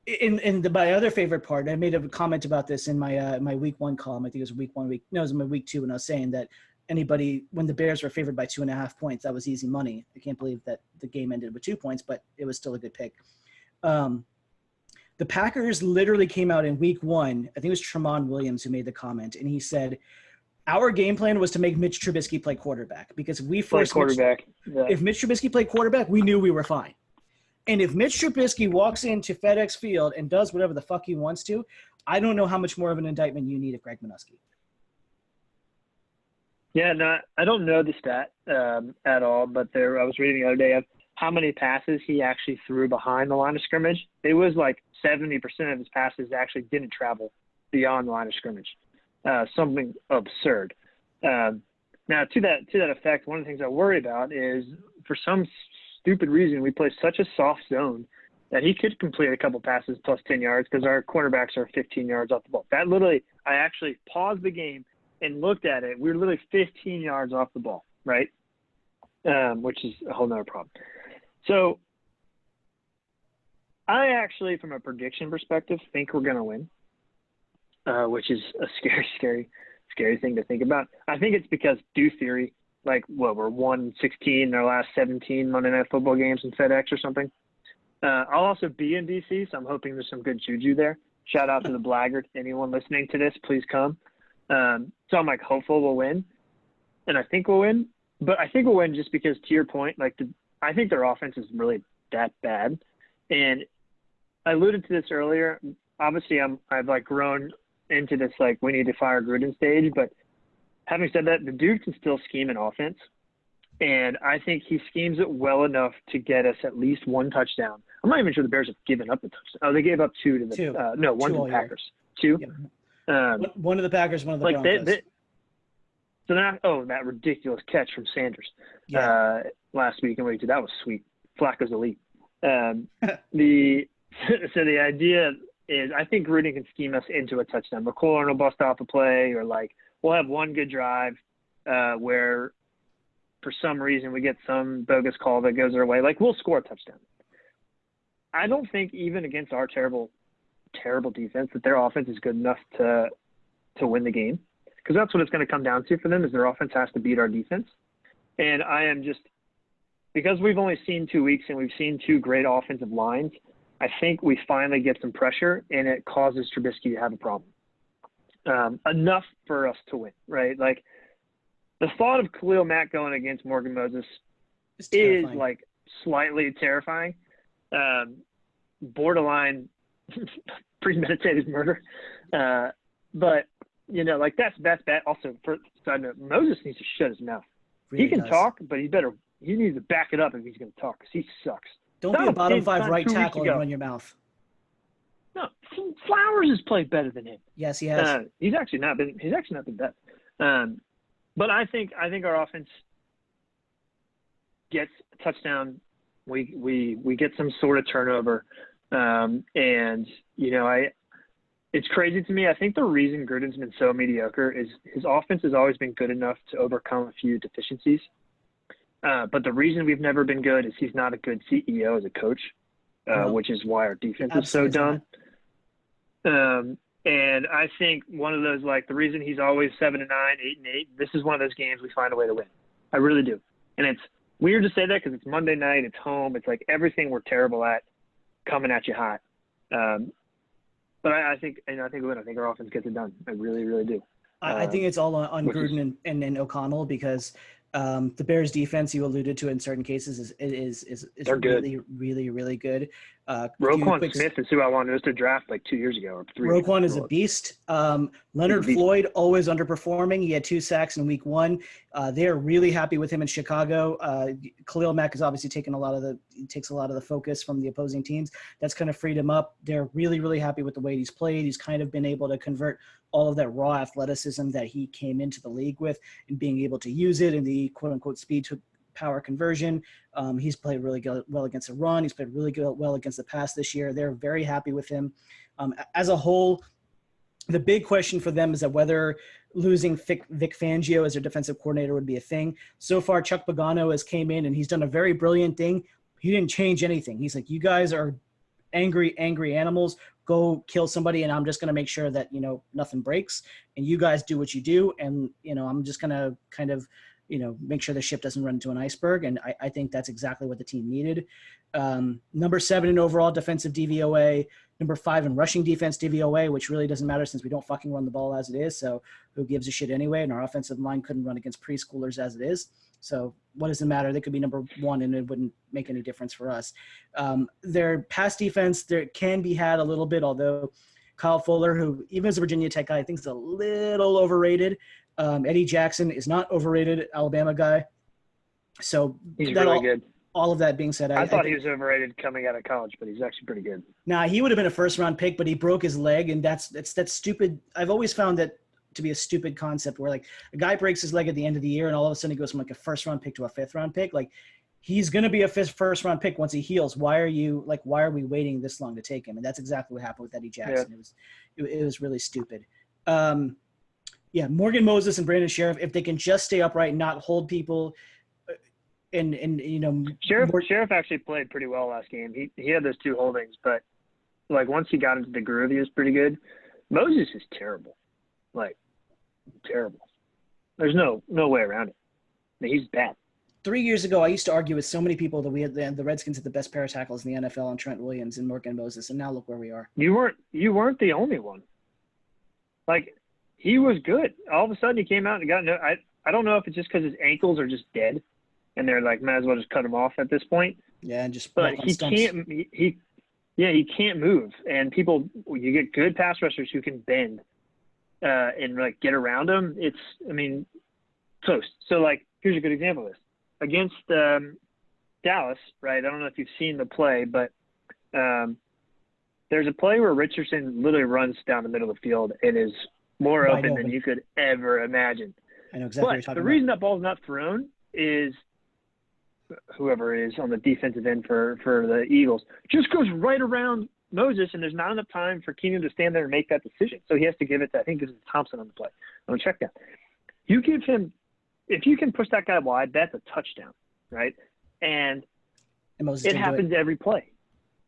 my other favorite part, I made a comment about this in my week 1 column. I think it was it was my week 2, when I was saying that when the Bears were favored by 2.5 points, that was easy money. I can't believe that the game ended with 2 points, but it was still a good pick. The Packers literally came out in week 1. I think it was Tramon Williams who made the comment, and he said, our game plan was to make Mitch Trubisky play quarterback, because if Mitch Trubisky played quarterback, we knew we were fine. And if Mitch Trubisky walks into FedEx Field and does whatever the fuck he wants to, I don't know how much more of an indictment you need of Greg Minuski. Yeah, no, I don't know the stat at all, but I was reading the other day. how many passes he actually threw behind the line of scrimmage, it was like 70% of his passes actually didn't travel beyond the line of scrimmage. Something absurd. Now, to that effect, one of the things I worry about is for some stupid reason we play such a soft zone that he could complete a couple passes plus 10 yards because our cornerbacks are 15 yards off the ball. That literally, I actually paused the game and looked at it. We were literally 15 yards off the ball, right? Which is a whole nother problem. So I actually, from a prediction perspective, think we're going to win, which is a scary thing to think about. I think it's because due theory, like we're 1-16 in our last 17 Monday Night Football games in FedEx or something. I'll also be in DC, so I'm hoping there's some good juju there. Shout out to the Blaggard. Anyone listening to this, please come. So I'm like hopeful we'll win, and I think we'll win. But I think we'll win just because, to your point, like I think their offense is really that bad. And I alluded to this earlier. Obviously, I've like grown into this like we need to fire Gruden stage. But having said that, the dude can still scheme an offense, and I think he schemes it well enough to get us at least one touchdown. I'm not even sure the Bears have given up a touchdown. Oh, they gave up two to the one to the Packers. Two. Yeah. One of the Packers, one of the Broncos. So now, that ridiculous catch from Sanders last week in week 2, that was sweet. Flacco's elite. The idea is I think Gruden can scheme us into a touchdown. McLaurin will bust off a play, or like we'll have one good drive where for some reason we get some bogus call that goes our way. Like we'll score a touchdown. I don't think even against our terrible defense that their offense is good enough to win the game. Because that's what it's going to come down to for them is their offense has to beat our defense. And I am just – because we've only seen 2 weeks and we've seen 2 great offensive lines, I think we finally get some pressure and it causes Trubisky to have a problem. Enough for us to win, right? Like the thought of Khalil Mack going against Morgan Moses is like slightly terrifying. Borderline premeditated murder. But – you know, like that's bad. Also, for side note, Moses needs to shut his mouth. Really he can talk, but he needs to back it up if he's going to talk because he sucks. Don't be a bottom 5 right tackle and run your mouth. No, Flowers has played better than him. Yes, he has. He's actually not been bad. But I think our offense gets a touchdown. We get some sort of turnover, and you know It's crazy to me. I think the reason Gruden's been so mediocre is his offense has always been good enough to overcome a few deficiencies. But the reason we've never been good is he's not a good CEO as a coach, which is why our defense is so dumb. And I think one of those, like the reason he's always 7-9, 8-8, this is one of those games we find a way to win. I really do. And it's weird to say that because it's Monday night, it's home. It's like everything we're terrible at coming at you hot. But I think our offense gets it done. I really, really do. I think it's all on Gruden and O'Connell because the Bears defense you alluded to in certain cases is really, good. really, really good. Roquan Smith is who I wanted us to draft like 2 years ago or 3 years ago. Roquan is a beast. Leonard Floyd always underperforming. He had 2 sacks in week 1. They are really happy with him in Chicago. Khalil Mack has obviously takes a lot of the focus from the opposing teams. That's kind of freed him up. They're really, really happy with the way he's played. He's kind of been able to convert all of that raw athleticism that he came into the league with and being able to use it in the quote unquote speed to power conversion. He's played really well against the run. He's played really well against the pass this year. They're very happy with him. As a whole, the big question for them is that whether losing Vic Fangio as their defensive coordinator would be a thing. So far, Chuck Pagano has came in and he's done a very brilliant thing. He didn't change anything. He's like, you guys are angry animals. Go kill somebody, and I'm just going to make sure that, nothing breaks. And you guys do what you do, and, I'm just going to kind of, make sure the ship doesn't run into an iceberg. And I think that's exactly what the team needed. Number 7 in overall defensive DVOA, number 5 in rushing defense DVOA, which really doesn't matter since we don't fucking run the ball as it is. So who gives a shit anyway? And our offensive line couldn't run against preschoolers as it is. So what does it matter? They could be number 1 and it wouldn't make any difference for us. Their pass defense, there can be had a little bit, although Kyle Fuller, who even as a Virginia Tech guy, I think is a little overrated. Eddie Jackson is not overrated, Alabama guy. So he's really good. all of that being said, I thought think, he was overrated coming out of college, but he's actually pretty good. nah, he would have been a first round pick, but he broke his leg, and that's stupid. I've always found that to be a stupid concept where like a guy breaks his leg at the end of the year, and all of a sudden he goes from like a first round pick to a fifth round pick. Like he's going to be a first round pick once he heals. Why are we waiting this long to take him? And that's exactly what happened with Eddie Jackson. Yeah. It was really stupid. Yeah, Morgan Moses and Brandon Sheriff, if they can just stay upright and not hold people. And you know, Sheriff actually played pretty well last game. He had those 2 holdings, but like once he got into the groove, he was pretty good. Moses is terrible, like terrible. There's no way around it. I mean, he's bad. 3 years ago, I used to argue with so many people that we had the Redskins had the best pair of tackles in the NFL, and Trent Williams and Morgan Moses, and now look where we are. You weren't the only one. Like he was good. All of a sudden, he came out and got no. I don't know if it's just because his ankles are just dead. And they're like, might as well just cut him off at this point. Yeah, and just. But he can't. He can't move. And you get good pass rushers who can bend, and like get around him. It's, I mean, close. So like, here's a good example of this against Dallas, right? I don't know if you've seen the play, but there's a play where Richardson literally runs down the middle of the field and is more open than you could ever imagine. I know exactly what you're talking about. The reason that ball's not thrown is whoever is on the defensive end for the Eagles just goes right around Moses, and there's not enough time for Keenan to stand there and make that decision. So he has to give it to, I think this is Thompson on the play. I'm going to check that. You give him, if you can push that guy wide, that's a touchdown, right? And it happens every play.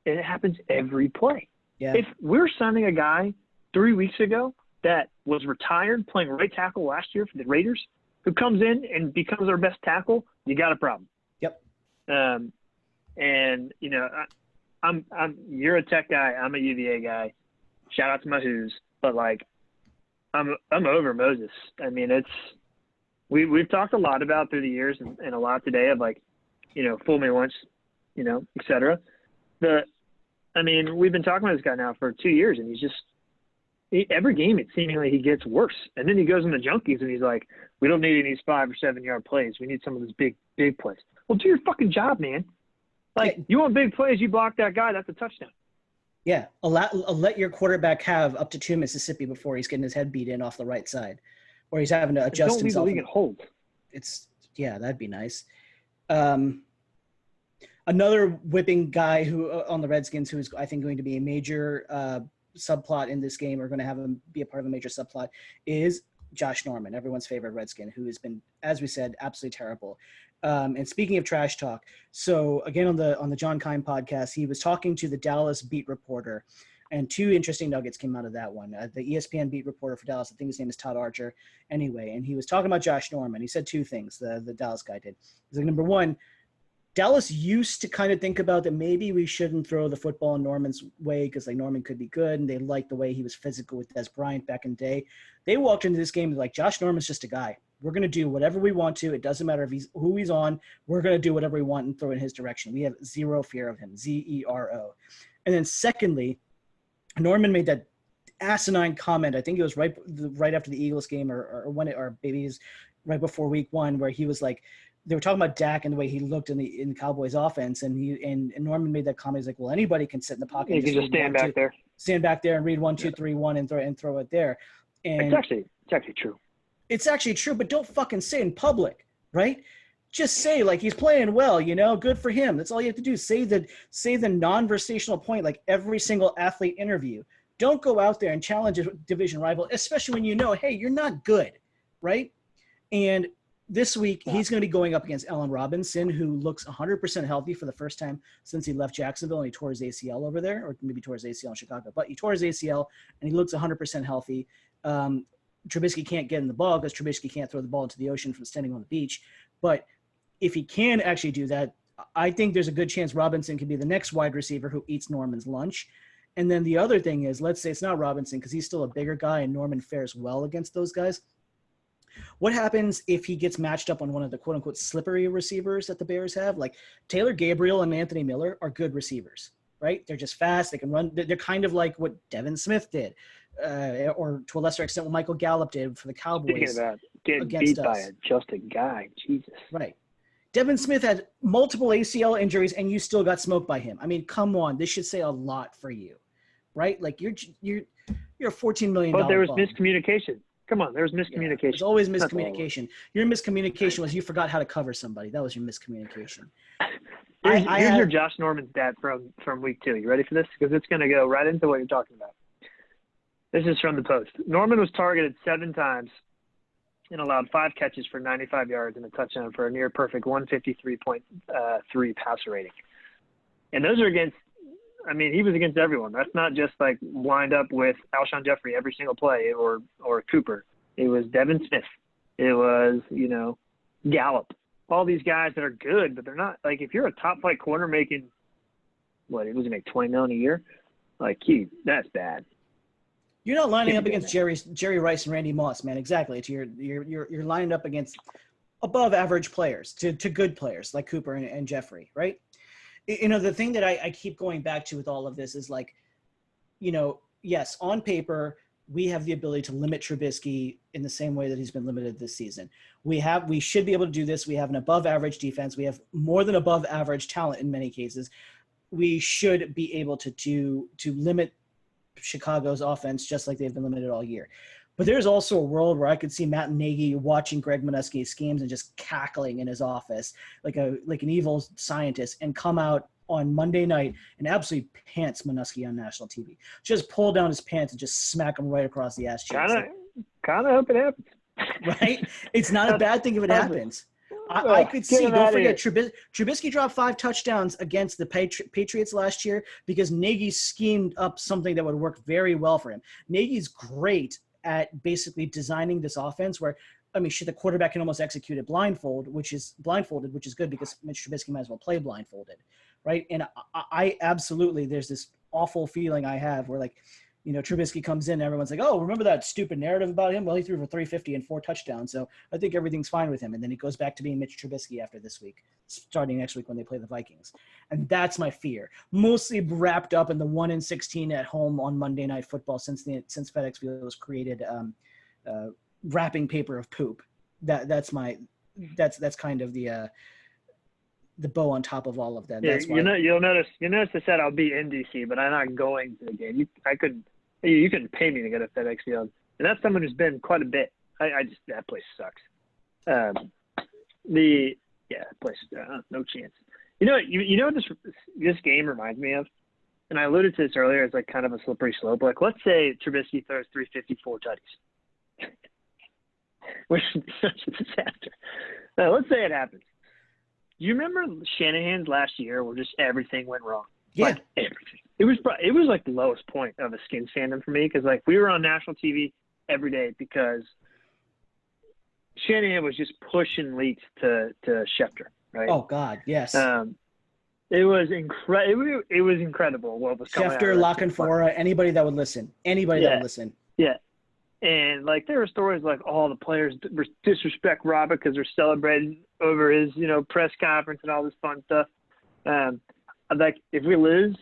It happens every play. Yeah. If we're signing a guy 3 weeks ago that was retired playing right tackle last year for the Raiders, who comes in and becomes our best tackle, you got a problem. Yep. And you know, you're a Tech guy. I'm a UVA guy. Shout out to my Who's, but like, I'm over Moses. I mean, we've talked a lot about through the years and a lot today of like, you know, fool me once, you know, et cetera. I mean, we've been talking about this guy now for 2 years, and every game, it seemingly he gets worse. And then he goes in the junkies and he's like, we don't need any 5 or 7 yard plays. We need some of those big plays. Well, do your fucking job, man. Like, you want big plays, you block that guy, that's a touchdown. Yeah. Let your quarterback have up to 2 Mississippi before he's getting his head beat in off the right side, or he's having to adjust himself. Don't leave the league in hold. That'd be nice. Another whipping guy who on the Redskins, who is I think going to be a major subplot in this game, or going to have him be a part of a major subplot, is Josh Norman, everyone's favorite Redskin, who has been, as we said, absolutely terrible. And speaking of trash talk, so again on the John Kine podcast, he was talking to the Dallas beat reporter, and 2 interesting nuggets came out of that one. The ESPN beat reporter for Dallas, I think his name is Todd Archer. Anyway, and he was talking about Josh Norman. He said 2 things. The Dallas guy did. He's like, number one, Dallas used to kind of think about that maybe we shouldn't throw the football in Norman's way because like Norman could be good, and they liked the way he was physical with Des Bryant back in the day. They walked into this game like, Josh Norman's just a guy. We're going to do whatever we want to. It doesn't matter if who he's on. We're going to do whatever we want and throw in his direction. We have zero fear of him, Zero. And then secondly, Norman made that asinine comment. I think it was right after the Eagles game or maybe it was right before week 1, where he was like, they were talking about Dak and the way he looked in the Cowboys offense, and Norman made that comment. He's like, well, anybody can sit in the pocket. You can just stand back there and read 1, 2, 3, 1 and throw it there. And it's actually true. It's actually true, but don't fucking say it in public, right? Just say like he's playing well, you know, good for him. That's all you have to do. Say the non-versational point like every single athlete interview. Don't go out there and challenge a division rival, especially when you know, hey, you're not good, right? And this week, he's going to be going up against Allen Robinson, who looks 100% healthy for the first time since he left Jacksonville, and he tore his ACL over there, or maybe tore his ACL in Chicago. But he tore his ACL, and he looks 100% healthy. Trubisky can't get in the ball because Trubisky can't throw the ball into the ocean from standing on the beach. But if he can actually do that, I think there's a good chance Robinson could be the next wide receiver who eats Norman's lunch. And then the other thing is, let's say it's not Robinson because he's still a bigger guy and Norman fares well against those guys. What happens if he gets matched up on one of the quote-unquote slippery receivers that the Bears have? Like Taylor Gabriel and Anthony Miller are good receivers, right? They're just fast. They can run. They're kind of like what Devin Smith did, or to a lesser extent what Michael Gallup did for the Cowboys. Speaking about getting beat by a guy, Jesus. Right. Devin Smith had multiple ACL injuries, and you still got smoked by him. I mean, come on, this should say a lot for you, right? Like you're a $14 million. But there was bum. miscommunication. Come on, there was miscommunication. Yeah, there's always miscommunication. Your miscommunication was you forgot how to cover somebody. That was your miscommunication. Here's your Josh Norman stat from week 2. You ready for this? Because it's going to go right into what you're talking about. This is from the Post. Norman was targeted 7 times and allowed 5 catches for 95 yards and a touchdown for a near perfect 153.3 passer rating. And those are against – I mean, he was against everyone. That's not just like lined up with Alshon Jeffrey every single play or Cooper. It was Devin Smith. It was, Gallup. All these guys that are good, but they're not – like if you're a top-flight corner making – what, was he make $20 million a year? Like, that's bad. You're not lining up against Jerry Rice and Randy Moss, man. Exactly. You're lining up against above-average players to good players like Cooper and Jeffrey, right? The thing that I keep going back to with all of this is like, yes, on paper, we have the ability to limit Trubisky in the same way that he's been limited this season. We should be able to do this. We have an above average defense. We have more than above average talent in many cases. We should be able to limit Chicago's offense just like they've been limited all year. But there's also a world where I could see Matt Nagy watching Greg Minuski's schemes and just cackling in his office like an evil scientist and come out on Monday night and absolutely pants Minuski on national TV. Just pull down his pants and just smack him right across the ass cheeks. Kind of hope it happens. Right? It's not a bad thing if it happens. I could see, don't forget, Trubisky dropped 5 touchdowns against the Patriots last year because Nagy schemed up something that would work very well for him. Nagy's great at basically designing this offense where, the quarterback can almost execute it blindfolded, which is good because Mitch Trubisky might as well play blindfolded, right? And I absolutely, there's this awful feeling I have where Trubisky comes in, everyone's like, oh, remember that stupid narrative about him? Well, he threw for 350 and 4 touchdowns, so I think everything's fine with him. And then he goes back to being Mitch Trubisky after this week, starting next week when they play the Vikings. And that's my fear. Mostly wrapped up in the 1-16 at home on Monday Night Football since FedEx Field was created, wrapping paper of poop. That's kind of the bow on top of all of that. Yeah, that's why you'll notice I said I'll be in DC, but I'm not going to the game. You couldn't pay me to go to FedEx Field, and that's someone who's been quite a bit. That place sucks. Place no chance. You know what this game reminds me of, and I alluded to this earlier. It's like kind of a slippery slope. Like let's say Trubisky throws 354 tutties, which is such a disaster. Now, let's say it happens. You remember Shanahan's last year where just everything went wrong? Yeah. Like everything. It was like the lowest point of a Skins fandom for me because like we were on national TV every day because Shanahan was just pushing leaks to Schefter, right? Oh God, yes. It was incredible what was coming out. Schefter, Lockenfora, anybody that would listen. That would listen. Yeah. And, like, there were stories like, the players disrespect Robert because they're celebrating over his, press conference and all this fun stuff. Like, if we lose,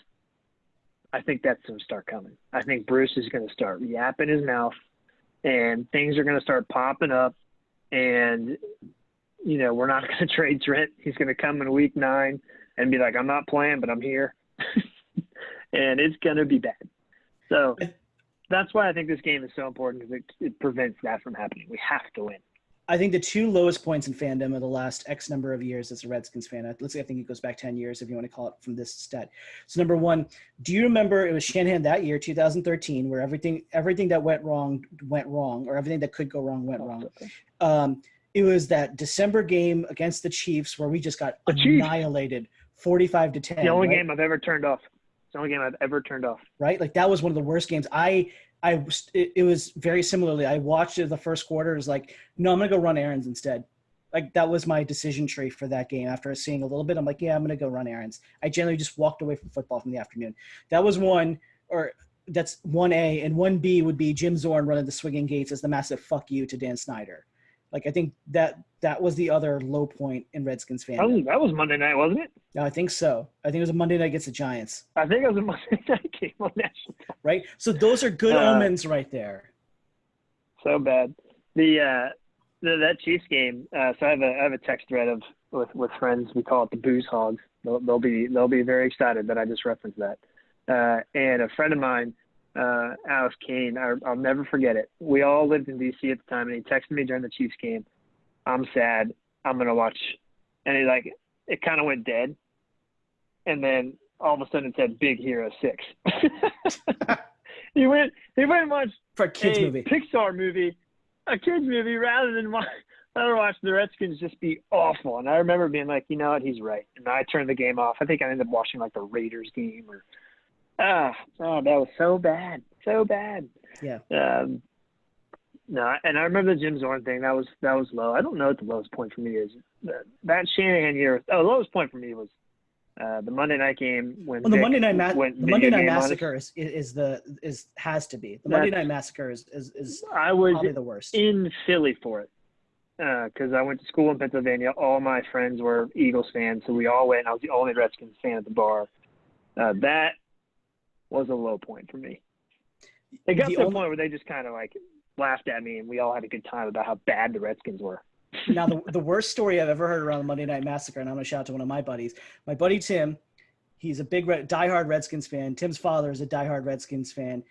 I think that's going to start coming. I think Bruce is going to start yapping his mouth, and things are going to start popping up. And, we're not going to trade Trent. He's going to come in week 9 and be like, I'm not playing, but I'm here. And it's going to be bad. So – that's why I think this game is so important because it prevents that from happening. We have to win. I think the 2 lowest points in fandom of the last X number of years as a Redskins fan, let's say I think it goes back 10 years if you want to call it from this stat. So number 1, do you remember it was Shanahan that year, 2013, where everything that went wrong, or everything that could go wrong went wrong. It was that December game against the Chiefs where we just got annihilated 45-10. The only game I've ever turned off. It's the only game I've ever turned off. Right? Like that was one of the worst games. It was very similarly. I watched it the first quarter. It was like, no, I'm going to go run errands instead. Like that was my decision tree for that game. After seeing a little bit, I'm like, yeah, I'm going to go run errands. I generally just walked away from football from the afternoon. That was that's 1A, and 1B would be Jim Zorn running the swinging gates as the massive fuck you to Dan Snyder. Like I think that was the other low point in Redskins fandom. That was Monday night, wasn't it? No, I think so. I think it was a Monday night against the Giants. I think it was a Monday night game on national. Right? So those are good omens right there. So bad. That Chiefs game, so I have a text thread of with friends. We call it the booze hogs. They'll be very excited that I just referenced that. And a friend of mine, Alex Kane, I'll never forget it. We all lived in D.C. at the time, and he texted me during the Chiefs game. I'm sad. I'm gonna watch, and it kind of went dead, and then all of a sudden it said Big Hero 6. He went and watched For a kids movie. Pixar movie, a kids movie, rather than watch the Redskins just be awful. And I remember being like, you know what, he's right. And I turned the game off. I think I ended up watching like the Raiders game or that was so bad. So bad. Yeah. No, and I remember the Jim Zorn thing. That was low. I don't know what the lowest point for me is. That Shanahan year. The lowest point for me was the Monday night game when the Monday Night Massacre has to be. The Monday Night Massacre is probably the worst. In Philly for it because I went to school in Pennsylvania. All my friends were Eagles fans, so we all went. I was the only Redskins fan at the bar. That was a low point for me. It got to the point where they just kind of like laughed at me, and we all had a good time about how bad the Redskins were. Now, the worst story I've ever heard around the Monday Night Massacre, and I'm going to shout out to one of my buddies. My buddy Tim, he's a big diehard Redskins fan. Tim's father is a diehard Redskins fan.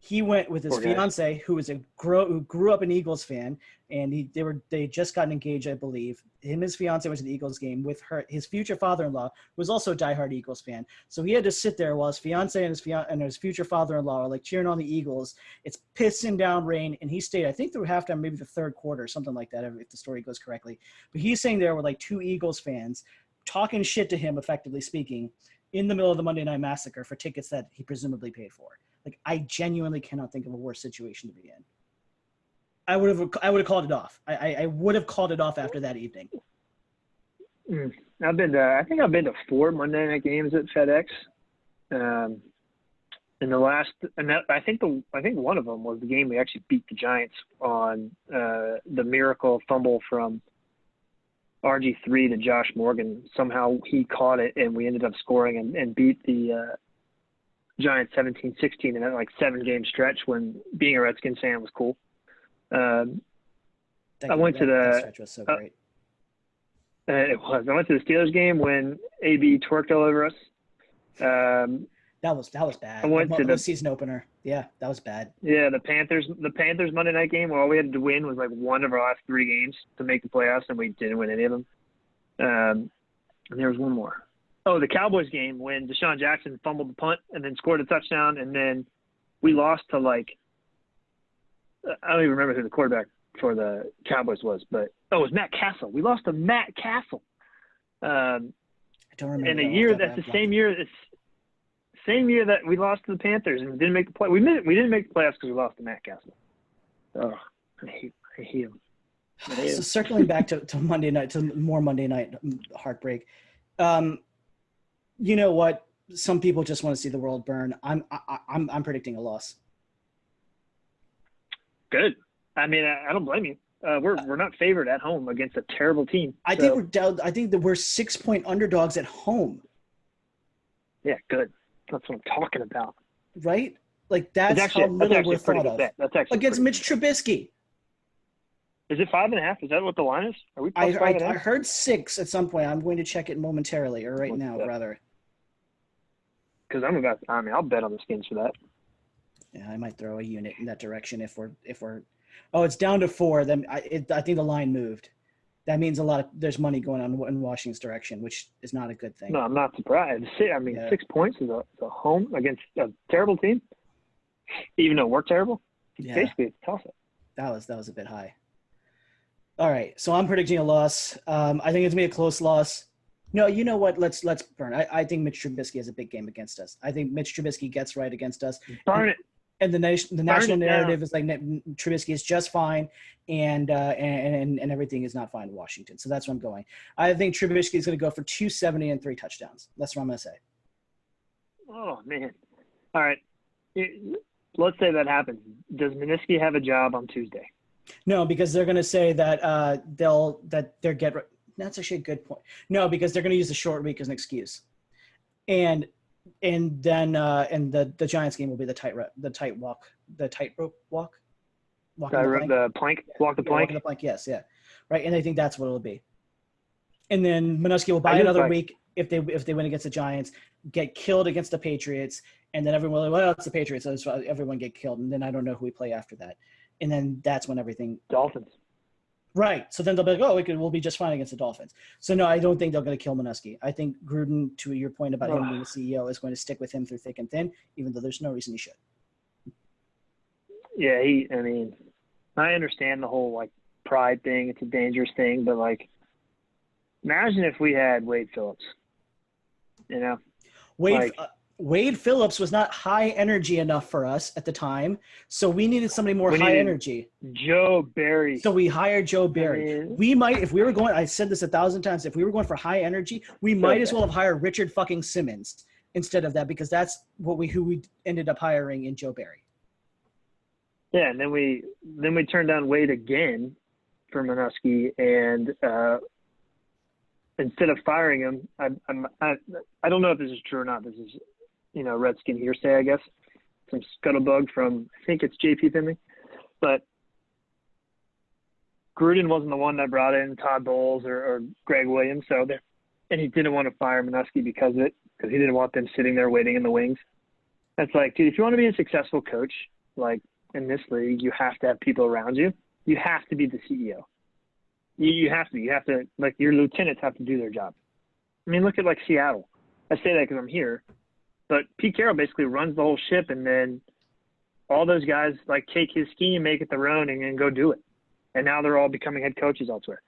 He went with his fiance, who grew up an Eagles fan, and they just got engaged, I believe. Him and his fiance went to the Eagles game with his future father-in-law, who was also a diehard Eagles fan. So he had to sit there while his fiance and his future father-in-law are like cheering on the Eagles. It's pissing down rain, and he stayed, I think, through halftime, maybe the third quarter, something like that, if the story goes correctly. But he's saying there were like two Eagles fans talking shit to him, effectively speaking, in the middle of the Monday Night Massacre for tickets that he presumably paid for. Like, I genuinely cannot think of a worse situation to be in. I would have called it off. I would have called it off after that evening. I think I've been to 4 Monday night games at FedEx. I think one of them was the game we actually beat the Giants on the miracle fumble from RG3 to Josh Morgan. Somehow he caught it, and we ended up scoring and beat the Giants 17-16 in that like 7-game stretch when being a Redskins fan was cool. I went to the stretch was so great. It was. I went to the Steelers game when AB twerked all over us. That was bad. I went to the season opener. Yeah, that was bad. Yeah, the Panthers Monday night game where all we had to win was like one of our last 3 games to make the playoffs, and we didn't win any of them. And there was one more. Oh, the Cowboys game when Deshaun Jackson fumbled the punt and then scored a touchdown, and then we lost to I don't even remember who the quarterback for the Cowboys was, but it was Matt Castle. We lost to Matt Castle. I don't remember. And the same year that we lost to the Panthers and didn't make the play. We didn't make the playoffs because we lost to Matt Castle. Oh, I hate him. So circling back to Monday night, to more Monday night heartbreak. You know what? Some people just want to see the world burn. I'm predicting a loss. Good. I mean, I don't blame you. We're not favored at home against a terrible team. I think that we're 6-point underdogs at home. Yeah, good. That's what I'm talking about. Right? Like that's how little we're thought of. That's actually against Mitch Trubisky. Is it 5.5? Is that what the line is? Are we plus 5.5? I heard 6 at some point. I'm going to check it momentarily, or right now, rather. Because I'll bet on the Skins for that. Yeah, I might throw a unit in that direction if we're. Oh, it's down to 4. Then I think the line moved. That means there's money going on in Washington's direction, which is not a good thing. No, I'm not surprised. I mean, 6 points is a home against a terrible team, even though we're terrible. Yeah. Basically, it's a toss-up. That was a bit high. All right, so I'm predicting a loss. I think it's going to be a close loss. No, you know what? Let's burn. I think Mitch Trubisky has a big game against us. I think Mitch Trubisky gets right against us. Burn it. And the national narrative is like Trubisky is just fine, and everything is not fine in Washington. So that's where I'm going. I think Trubisky is going to go for 270 and 3 touchdowns. That's what I'm going to say. Oh man! All right, let's say that happens. Does Minisky have a job on Tuesday? No, because they're going to say that that's actually a good point. No, because they're going to use the short week as an excuse, and then the Giants game will be the tightrope walk. Walk the plank. Walk the plank. Yes, yeah, right. And I think that's what it'll be. And then Minuski will I buy just another like week if they win against the Giants, get killed against the Patriots, and then everyone will, well, it's the Patriots, so everyone get killed, and then I don't know who we play after that. And then that's when everything Dolphins. right. So then they'll be like, oh, we'll be just fine against the Dolphins. So no, I don't think they're going to kill Minuski. I think Gruden, to your point about him being the CEO, is going to stick with him through thick and thin, even though there's no reason he should. Yeah, I mean, I understand the whole like pride thing. It's a dangerous thing, but like, imagine if we had Wade Phillips. You know, Wade Phillips was not high energy enough for us at the time, so we needed somebody more high energy. Joe Barry. So we hired Joe Barry. I mean, We might, if we were going, I said this 1,000 times, if we were going for high energy, we might as well have hired Richard fucking Simmons instead of that, because that's who we ended up hiring in Joe Barry. Yeah, and then we turned down Wade again for Minuski, and instead of firing him, I don't know if this is true or not. This is, Redskin hearsay, I guess. Some scuttlebutt from, I think it's JP Finley. But Gruden wasn't the one that brought in Todd Bowles or Greg Williams, and he didn't want to fire Minuski because of it, because he didn't want them sitting there waiting in the wings. That's like, dude, if you want to be a successful coach, like in this league, you have to have people around you. You have to be the CEO. You have to, like, your lieutenants have to do their job. I mean, look at, like, Seattle. I say that because I'm here. But Pete Carroll basically runs the whole ship, and then all those guys, like, take his scheme, make it their own, and go do it. And now they're all becoming head coaches elsewhere.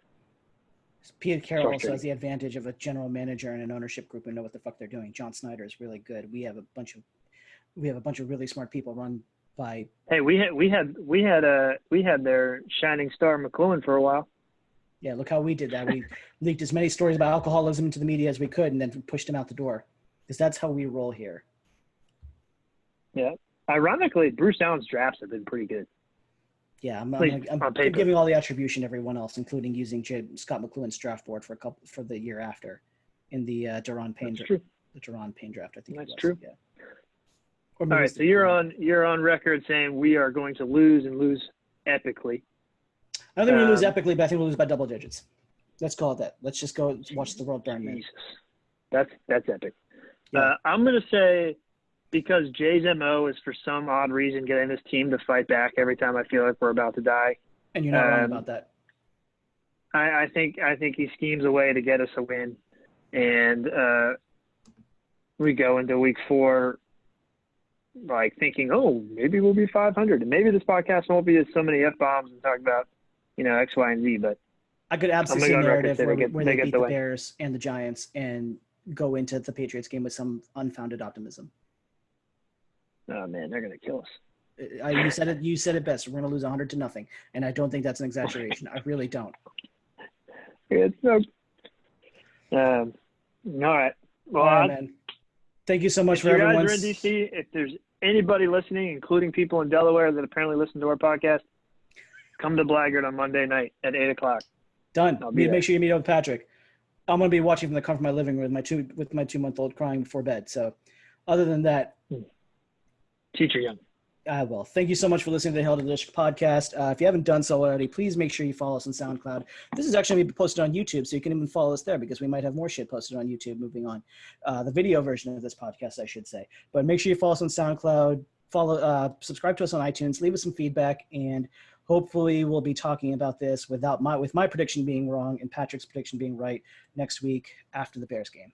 Pete Carroll also has the advantage of a general manager and an ownership group who know what the fuck they're doing. John Snyder is really good. We have a bunch of really smart people run by. Hey, we had their shining star McLuhan for a while. Yeah, look how we did that. We leaked as many stories about alcoholism into the media as we could, and then pushed him out the door, because that's how we roll here. Yeah. Ironically, Bruce Allen's drafts have been pretty good. Yeah, I'm giving all the attribution to everyone else, including using Scott McLuhan's draft board for the year after, in the Daron Payne draft. I think that's true. Yeah. All right, so you're on record saying we are going to lose and lose epically. I don't think we lose epically, but I think we'll lose by double digits. Let's call it that. Let's just go watch the world burn, man. Jesus. That's epic. Yeah. I'm going to say, because Jay's MO is for some odd reason getting this team to fight back every time I feel like we're about to die. And you're not wrong about that. I think he schemes a way to get us a win. And we go into week 4 like thinking, oh, maybe we'll be 500. And maybe this podcast won't be so many F-bombs and talk about, X, Y, and Z. But I could absolutely see a narrative where they beat the Bears and the Giants and go into the Patriots game with some unfounded optimism. Oh, man, they're going to kill us. You said it best. We're going to lose 100-0. And I don't think that's an exaggeration. I really don't. It's no. All right. Well, all right, man. Thank you so much for everyone. If you guys are in DC, if there's anybody listening, including people in Delaware that apparently listen to our podcast, come to Blackguard on Monday night at 8:00. Done. Make sure you meet up with Patrick. I'm going to be watching from the comfort of my living room with my 2-month-old crying before bed. So other than that. Teacher young. I will. Thank you so much for listening to the Hell to the District podcast. If you haven't done so already, please make sure you follow us on SoundCloud. This is actually going to be posted on YouTube, so you can even follow us there, because we might have more shit posted on YouTube moving on. The video version of this podcast, I should say. But make sure you follow us on SoundCloud, subscribe to us on iTunes, leave us some feedback, and hopefully we'll be talking about this with my prediction being wrong and Patrick's prediction being right next week after the Bears game.